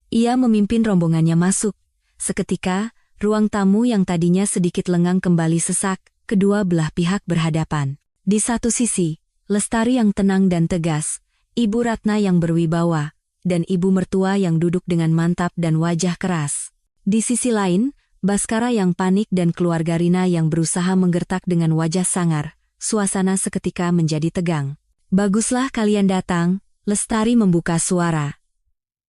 Ia memimpin rombongannya masuk. Seketika, ruang tamu yang tadinya sedikit lengang kembali sesak, kedua belah pihak berhadapan. Di satu sisi, Lestari yang tenang dan tegas, Ibu Ratna yang berwibawa, dan ibu mertua yang duduk dengan mantap dan wajah keras. Di sisi lain, Baskara yang panik dan keluarga Rina yang berusaha menggertak dengan wajah sangar. Suasana seketika menjadi tegang. "Baguslah kalian datang," Lestari membuka suara.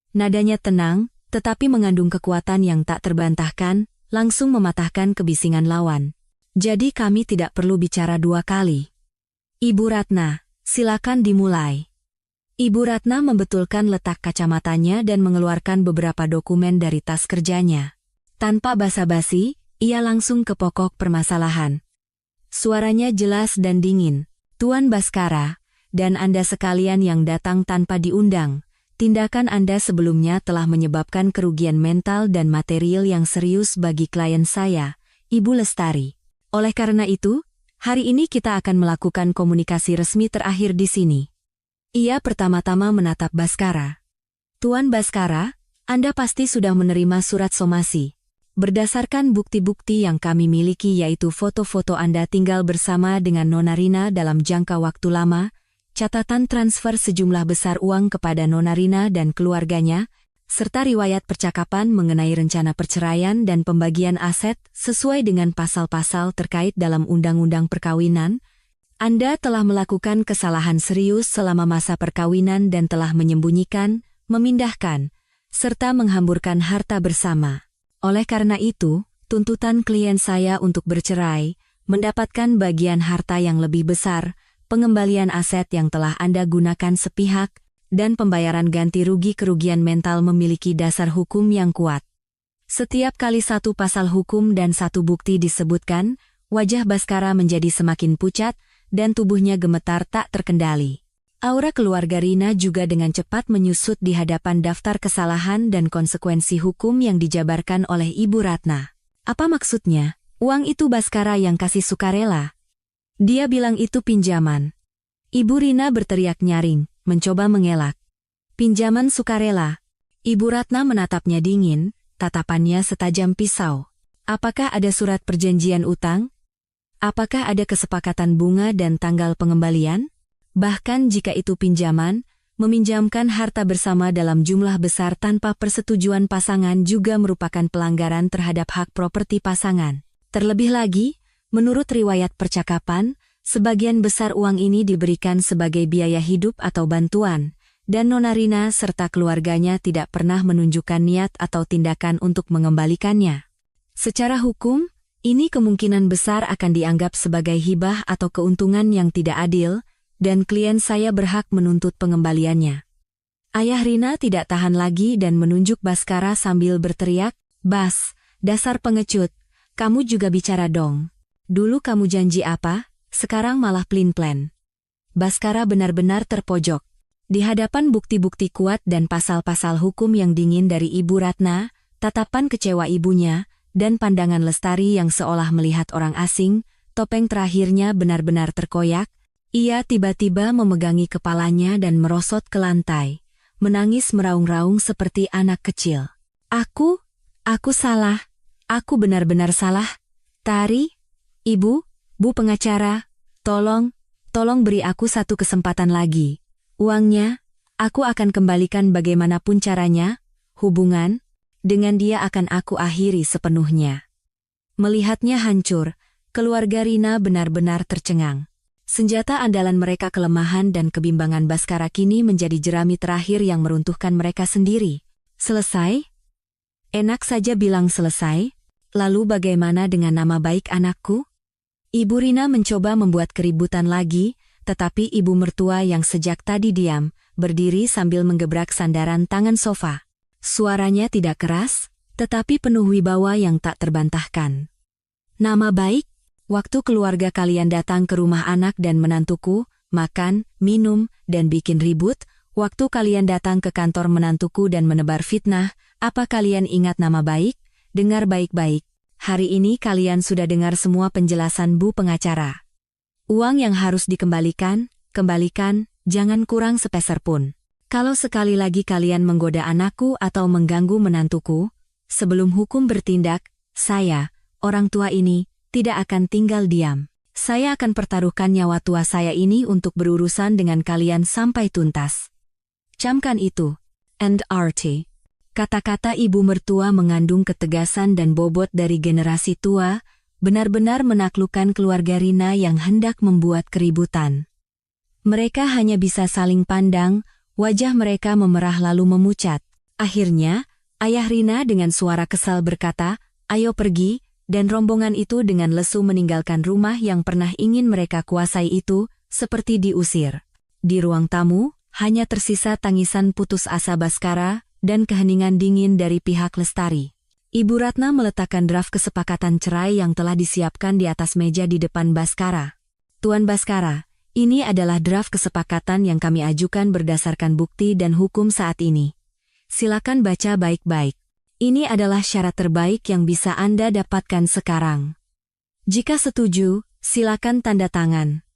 Nadanya tenang, tetapi mengandung kekuatan yang tak terbantahkan, langsung mematahkan kebisingan lawan. "Jadi kami tidak perlu bicara 2 kali. Ibu Ratna, silakan dimulai. Ibu Ratna membetulkan letak kacamatanya dan mengeluarkan beberapa dokumen dari tas kerjanya. Tanpa basa-basi, ia langsung ke pokok permasalahan. Suaranya jelas dan dingin. Tuan Baskara, dan Anda sekalian yang datang tanpa diundang, tindakan Anda sebelumnya telah menyebabkan kerugian mental dan material yang serius bagi klien saya, Ibu Lestari. Oleh karena itu, hari ini kita akan melakukan komunikasi resmi terakhir di sini. Ia pertama-tama menatap Baskara. Tuan Baskara, Anda pasti sudah menerima surat somasi. Berdasarkan bukti-bukti yang kami miliki yaitu foto-foto Anda tinggal bersama dengan Nona Rina dalam jangka waktu lama, catatan transfer sejumlah besar uang kepada Nona Rina dan keluarganya, serta riwayat percakapan mengenai rencana perceraian dan pembagian aset sesuai dengan pasal-pasal terkait dalam Undang-Undang Perkawinan, Anda telah melakukan kesalahan serius selama masa perkawinan dan telah menyembunyikan, memindahkan, serta menghamburkan harta bersama. Oleh karena itu, tuntutan klien saya untuk bercerai, mendapatkan bagian harta yang lebih besar, pengembalian aset yang telah Anda gunakan sepihak, dan pembayaran ganti rugi kerugian mental memiliki dasar hukum yang kuat. Setiap kali satu pasal hukum dan satu bukti disebutkan, wajah Baskara menjadi semakin pucat, dan tubuhnya gemetar tak terkendali. Aura keluarga Rina juga dengan cepat menyusut di hadapan daftar kesalahan dan konsekuensi hukum yang dijabarkan oleh Ibu Ratna. Apa maksudnya? Uang itu Baskara yang kasih sukarela? Dia bilang itu pinjaman. Ibu Rina berteriak nyaring, mencoba mengelak. Pinjaman sukarela. Ibu Ratna menatapnya dingin, tatapannya setajam pisau. Apakah ada surat perjanjian utang? Apakah ada kesepakatan bunga dan tanggal pengembalian? Bahkan jika itu pinjaman, meminjamkan harta bersama dalam jumlah besar tanpa persetujuan pasangan juga merupakan pelanggaran terhadap hak properti pasangan. Terlebih lagi, menurut riwayat percakapan, sebagian besar uang ini diberikan sebagai biaya hidup atau bantuan, dan Nona Rina serta keluarganya tidak pernah menunjukkan niat atau tindakan untuk mengembalikannya. Secara hukum, ini kemungkinan besar akan dianggap sebagai hibah atau keuntungan yang tidak adil, dan klien saya berhak menuntut pengembaliannya. Ayah Rina tidak tahan lagi dan menunjuk Baskara sambil berteriak, "Bas, dasar pengecut, kamu juga bicara dong. Dulu kamu janji apa, sekarang malah plin-plan." Baskara benar-benar terpojok. Di hadapan bukti-bukti kuat dan pasal-pasal hukum yang dingin dari Ibu Ratna, tatapan kecewa ibunya, dan pandangan Lestari yang seolah melihat orang asing, topeng terakhirnya benar-benar terkoyak. Ia tiba-tiba memegangi kepalanya dan merosot ke lantai, menangis meraung-raung seperti anak kecil. Aku salah. Aku benar-benar salah. Tari, Ibu, Bu pengacara, tolong beri aku satu kesempatan lagi. Uangnya, aku akan kembalikan bagaimanapun caranya, hubungan dengan dia akan aku akhiri sepenuhnya. Melihatnya hancur, keluarga Rina benar-benar tercengang. Senjata andalan mereka kelemahan dan kebimbangan Baskara kini menjadi jerami terakhir yang meruntuhkan mereka sendiri. Selesai? Enak saja bilang selesai, lalu bagaimana dengan nama baik anakku? Ibu Rina mencoba membuat keributan lagi, tetapi ibu mertua yang sejak tadi diam, berdiri sambil menggebrak sandaran tangan sofa. Suaranya tidak keras, tetapi penuh wibawa yang tak terbantahkan. Nama baik? Waktu keluarga kalian datang ke rumah anak dan menantuku, makan, minum, dan bikin ribut, waktu kalian datang ke kantor menantuku dan menebar fitnah, apa kalian ingat nama baik? Dengar baik-baik. Hari ini kalian sudah dengar semua penjelasan Bu pengacara. Uang yang harus dikembalikan, kembalikan, jangan kurang sepeser pun. Kalau sekali lagi kalian menggoda anakku atau mengganggu menantuku, sebelum hukum bertindak, saya, orang tua ini, tidak akan tinggal diam. Saya akan pertaruhkan nyawa tua saya ini untuk berurusan dengan kalian sampai tuntas. Camkan itu. And RT. Kata-kata ibu mertua mengandung ketegasan dan bobot dari generasi tua, benar-benar menaklukkan keluarga Rina yang hendak membuat keributan. Mereka hanya bisa saling pandang, wajah mereka memerah lalu memucat. Akhirnya, ayah Rina dengan suara kesal berkata, "Ayo pergi," dan rombongan itu dengan lesu meninggalkan rumah yang pernah ingin mereka kuasai itu, seperti diusir. Di ruang tamu, hanya tersisa tangisan putus asa Baskara dan keheningan dingin dari pihak Lestari. Ibu Ratna meletakkan draft kesepakatan cerai yang telah disiapkan di atas meja di depan Baskara. Tuan Baskara, ini adalah draft kesepakatan yang kami ajukan berdasarkan bukti dan hukum saat ini. Silakan baca baik-baik. Ini adalah syarat terbaik yang bisa Anda dapatkan sekarang. Jika setuju, silakan tanda tangan.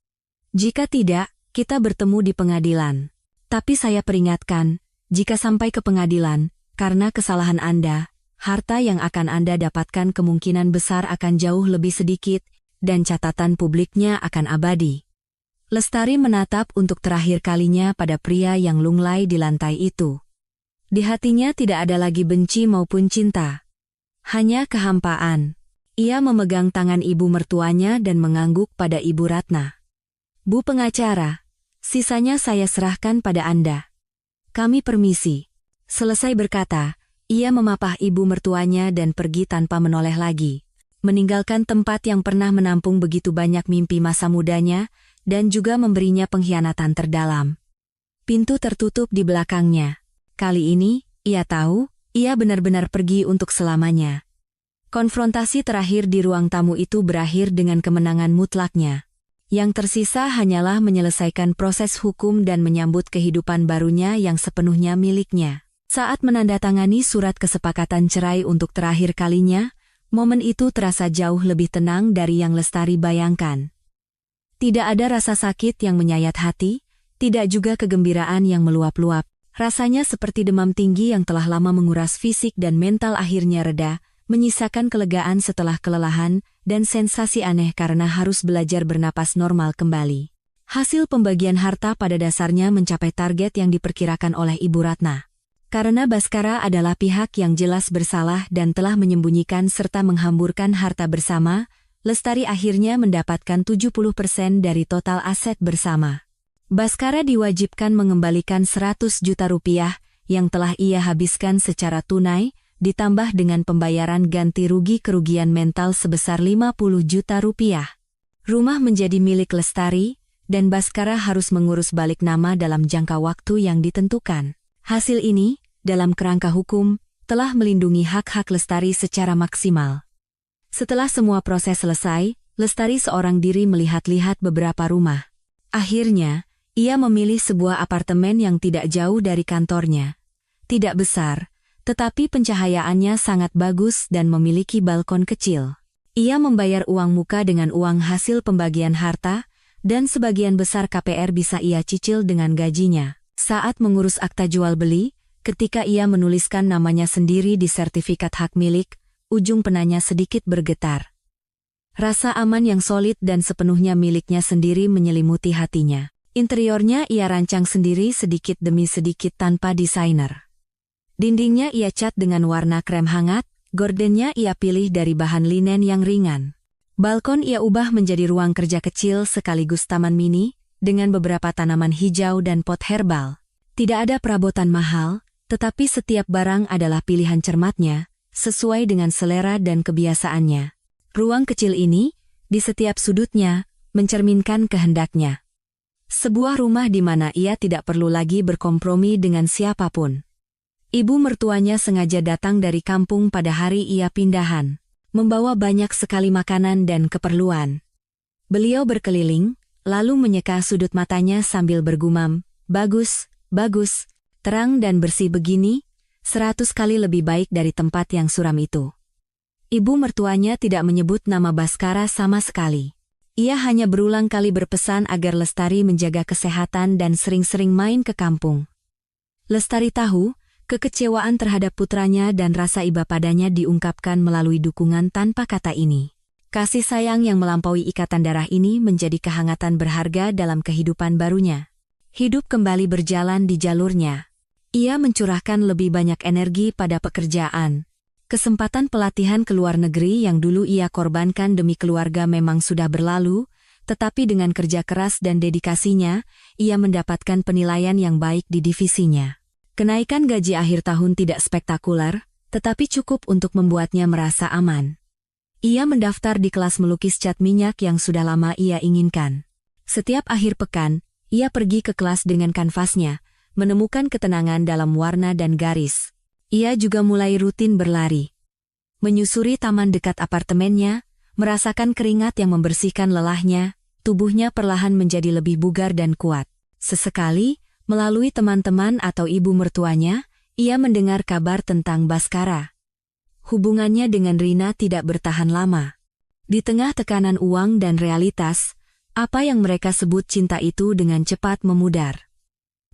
Jika tidak, kita bertemu di pengadilan. Tapi saya peringatkan, jika sampai ke pengadilan, karena kesalahan Anda, harta yang akan Anda dapatkan kemungkinan besar akan jauh lebih sedikit, dan catatan publiknya akan abadi. Lestari menatap untuk terakhir kalinya pada pria yang lunglai di lantai itu. Di hatinya tidak ada lagi benci maupun cinta. Hanya kehampaan. Ia memegang tangan ibu mertuanya dan mengangguk pada Ibu Ratna. Bu pengacara, sisanya saya serahkan pada Anda. Kami permisi. Selesai berkata, ia memapah ibu mertuanya dan pergi tanpa menoleh lagi. Meninggalkan tempat yang pernah menampung begitu banyak mimpi masa mudanya, dan juga memberinya pengkhianatan terdalam. Pintu tertutup di belakangnya. Kali ini, ia tahu, ia benar-benar pergi untuk selamanya. Konfrontasi terakhir di ruang tamu itu berakhir dengan kemenangan mutlaknya. Yang tersisa hanyalah menyelesaikan proses hukum dan menyambut kehidupan barunya yang sepenuhnya miliknya. Saat menandatangani surat kesepakatan cerai untuk terakhir kalinya, momen itu terasa jauh lebih tenang dari yang Lestari bayangkan. Tidak ada rasa sakit yang menyayat hati, tidak juga kegembiraan yang meluap-luap. Rasanya seperti demam tinggi yang telah lama menguras fisik dan mental akhirnya reda, menyisakan kelegaan setelah kelelahan, dan sensasi aneh karena harus belajar bernapas normal kembali. Hasil pembagian harta pada dasarnya mencapai target yang diperkirakan oleh Ibu Ratna. Karena Baskara adalah pihak yang jelas bersalah dan telah menyembunyikan serta menghamburkan harta bersama, Lestari akhirnya mendapatkan 70% dari total aset bersama. Baskara diwajibkan mengembalikan 100 juta rupiah yang telah ia habiskan secara tunai, ditambah dengan pembayaran ganti rugi kerugian mental sebesar 50 juta rupiah. Rumah menjadi milik Lestari, dan Baskara harus mengurus balik nama dalam jangka waktu yang ditentukan. Hasil ini, dalam kerangka hukum, telah melindungi hak-hak Lestari secara maksimal. Setelah semua proses selesai, Lestari seorang diri melihat-lihat beberapa rumah. Akhirnya, ia memilih sebuah apartemen yang tidak jauh dari kantornya. Tidak besar, tetapi pencahayaannya sangat bagus dan memiliki balkon kecil. Ia membayar uang muka dengan uang hasil pembagian harta, dan sebagian besar KPR bisa ia cicil dengan gajinya. Saat mengurus akta jual beli, ketika ia menuliskan namanya sendiri di sertifikat hak milik, ujung penanya sedikit bergetar. Rasa aman yang solid dan sepenuhnya miliknya sendiri menyelimuti hatinya. Interiornya ia rancang sendiri sedikit demi sedikit tanpa desainer. Dindingnya ia cat dengan warna krem hangat, gordennya ia pilih dari bahan linen yang ringan. Balkon ia ubah menjadi ruang kerja kecil sekaligus taman mini, dengan beberapa tanaman hijau dan pot herbal. Tidak ada perabotan mahal, tetapi setiap barang adalah pilihan cermatnya, sesuai dengan selera dan kebiasaannya. Ruang kecil ini, di setiap sudutnya, mencerminkan kehendaknya. Sebuah rumah di mana ia tidak perlu lagi berkompromi dengan siapapun. Ibu mertuanya sengaja datang dari kampung pada hari ia pindahan, membawa banyak sekali makanan dan keperluan. Beliau berkeliling, lalu menyeka sudut matanya sambil bergumam, "Bagus, bagus, terang dan bersih begini, 100 kali lebih baik dari tempat yang suram itu." Ibu mertuanya tidak menyebut nama Baskara sama sekali. Ia hanya berulang kali berpesan agar Lestari menjaga kesehatan dan sering-sering main ke kampung. Lestari tahu, kekecewaan terhadap putranya dan rasa iba padanya diungkapkan melalui dukungan tanpa kata ini. Kasih sayang yang melampaui ikatan darah ini menjadi kehangatan berharga dalam kehidupan barunya. Hidup kembali berjalan di jalurnya. Ia mencurahkan lebih banyak energi pada pekerjaan. Kesempatan pelatihan ke luar negeri yang dulu ia korbankan demi keluarga memang sudah berlalu, tetapi dengan kerja keras dan dedikasinya, ia mendapatkan penilaian yang baik di divisinya. Kenaikan gaji akhir tahun tidak spektakuler, tetapi cukup untuk membuatnya merasa aman. Ia mendaftar di kelas melukis cat minyak yang sudah lama ia inginkan. Setiap akhir pekan, ia pergi ke kelas dengan kanvasnya, menemukan ketenangan dalam warna dan garis. Ia juga mulai rutin berlari. Menyusuri taman dekat apartemennya, merasakan keringat yang membersihkan lelahnya, tubuhnya perlahan menjadi lebih bugar dan kuat. Sesekali, melalui teman-teman atau ibu mertuanya, ia mendengar kabar tentang Bhaskara. Hubungannya dengan Rina tidak bertahan lama. Di tengah tekanan uang dan realitas, apa yang mereka sebut cinta itu dengan cepat memudar.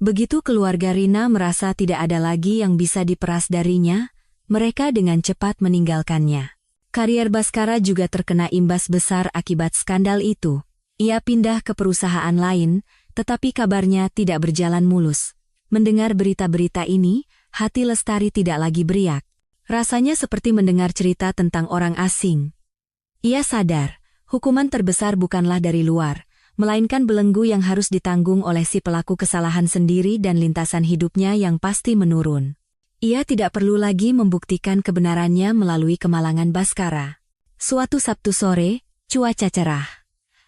Begitu keluarga Rina merasa tidak ada lagi yang bisa diperas darinya, mereka dengan cepat meninggalkannya. Karier Bhaskara juga terkena imbas besar akibat skandal itu. Ia pindah ke perusahaan lain, tetapi kabarnya tidak berjalan mulus. Mendengar berita-berita ini, hati Lestari tidak lagi beriak. Rasanya seperti mendengar cerita tentang orang asing. Ia sadar, hukuman terbesar bukanlah dari luar, melainkan belenggu yang harus ditanggung oleh si pelaku kesalahan sendiri dan lintasan hidupnya yang pasti menurun. Ia tidak perlu lagi membuktikan kebenarannya melalui kemalangan Bhaskara. Suatu Sabtu sore, cuaca cerah.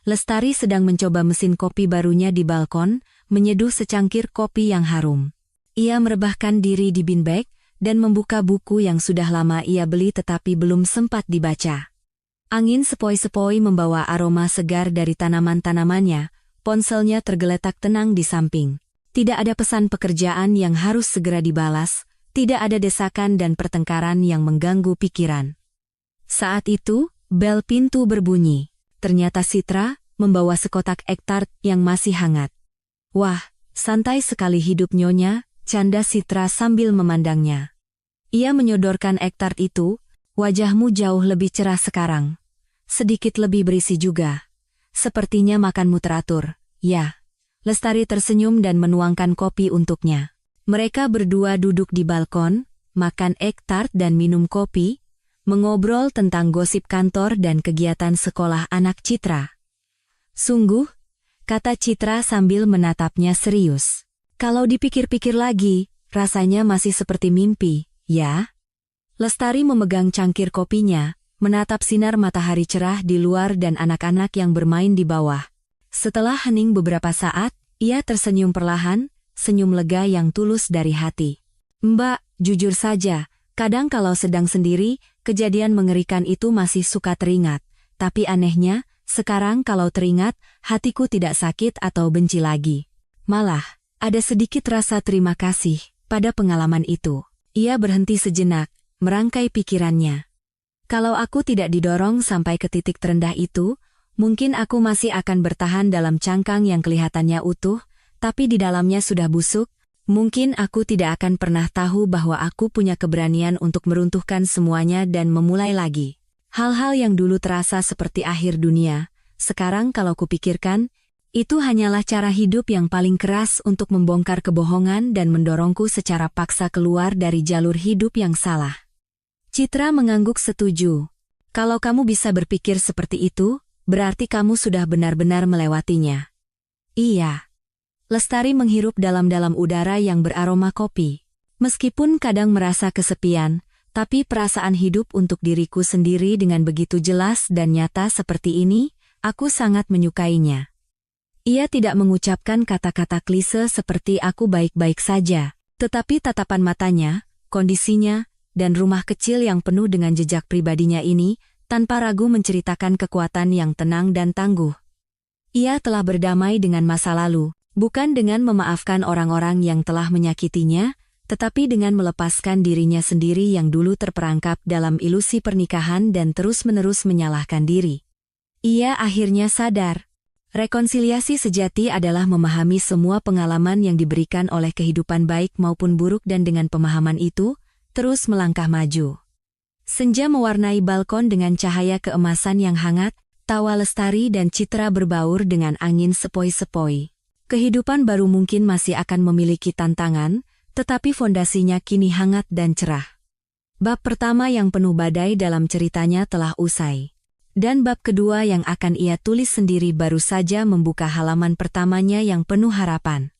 Lestari sedang mencoba mesin kopi barunya di balkon, menyeduh secangkir kopi yang harum. Ia merebahkan diri di beanbag dan membuka buku yang sudah lama ia beli tetapi belum sempat dibaca. Angin sepoi-sepoi membawa aroma segar dari tanaman-tanamannya, ponselnya tergeletak tenang di samping. Tidak ada pesan pekerjaan yang harus segera dibalas, tidak ada desakan dan pertengkaran yang mengganggu pikiran. Saat itu, bel pintu berbunyi. Ternyata Citra membawa sekotak egg tart yang masih hangat. Wah, santai sekali hidup nyonya, canda Citra sambil memandangnya. Ia menyodorkan egg tart itu, wajahmu jauh lebih cerah sekarang. Sedikit lebih berisi juga. Sepertinya makanmu teratur, ya. Lestari tersenyum dan menuangkan kopi untuknya. Mereka berdua duduk di balkon, makan egg tart dan minum kopi, mengobrol tentang gosip kantor dan kegiatan sekolah anak Citra. Sungguh, kata Citra sambil menatapnya serius. Kalau dipikir-pikir lagi, rasanya masih seperti mimpi, ya? Lestari memegang cangkir kopinya, menatap sinar matahari cerah di luar dan anak-anak yang bermain di bawah. Setelah hening beberapa saat, ia tersenyum perlahan, senyum lega yang tulus dari hati. Mbak, jujur saja, kadang kalau sedang sendiri, kejadian mengerikan itu masih suka teringat. Tapi anehnya, sekarang kalau teringat, hatiku tidak sakit atau benci lagi. Malah, ada sedikit rasa terima kasih pada pengalaman itu. Ia berhenti sejenak, merangkai pikirannya. Kalau aku tidak didorong sampai ke titik terendah itu, mungkin aku masih akan bertahan dalam cangkang yang kelihatannya utuh, tapi di dalamnya sudah busuk. Mungkin aku tidak akan pernah tahu bahwa aku punya keberanian untuk meruntuhkan semuanya dan memulai lagi. Hal-hal yang dulu terasa seperti akhir dunia, sekarang kalau kupikirkan, itu hanyalah cara hidup yang paling keras untuk membongkar kebohongan dan mendorongku secara paksa keluar dari jalur hidup yang salah. Citra mengangguk setuju. Kalau kamu bisa berpikir seperti itu, berarti kamu sudah benar-benar melewatinya. Iya. Lestari menghirup dalam-dalam udara yang beraroma kopi. Meskipun kadang merasa kesepian, tapi perasaan hidup untuk diriku sendiri dengan begitu jelas dan nyata seperti ini, aku sangat menyukainya. Ia tidak mengucapkan kata-kata klise seperti aku baik-baik saja, tetapi tatapan matanya, kondisinya, dan rumah kecil yang penuh dengan jejak pribadinya ini, tanpa ragu menceritakan kekuatan yang tenang dan tangguh. Ia telah berdamai dengan masa lalu, bukan dengan memaafkan orang-orang yang telah menyakitinya, tetapi dengan melepaskan dirinya sendiri yang dulu terperangkap dalam ilusi pernikahan dan terus-menerus menyalahkan diri. Ia akhirnya sadar. Rekonsiliasi sejati adalah memahami semua pengalaman yang diberikan oleh kehidupan baik maupun buruk dan dengan pemahaman itu, terus melangkah maju. Senja mewarnai balkon dengan cahaya keemasan yang hangat, tawa Lestari dan Citra berbaur dengan angin sepoi-sepoi. Kehidupan baru mungkin masih akan memiliki tantangan, tetapi fondasinya kini hangat dan cerah. Bab pertama yang penuh badai dalam ceritanya telah usai. Dan bab kedua yang akan ia tulis sendiri baru saja membuka halaman pertamanya yang penuh harapan.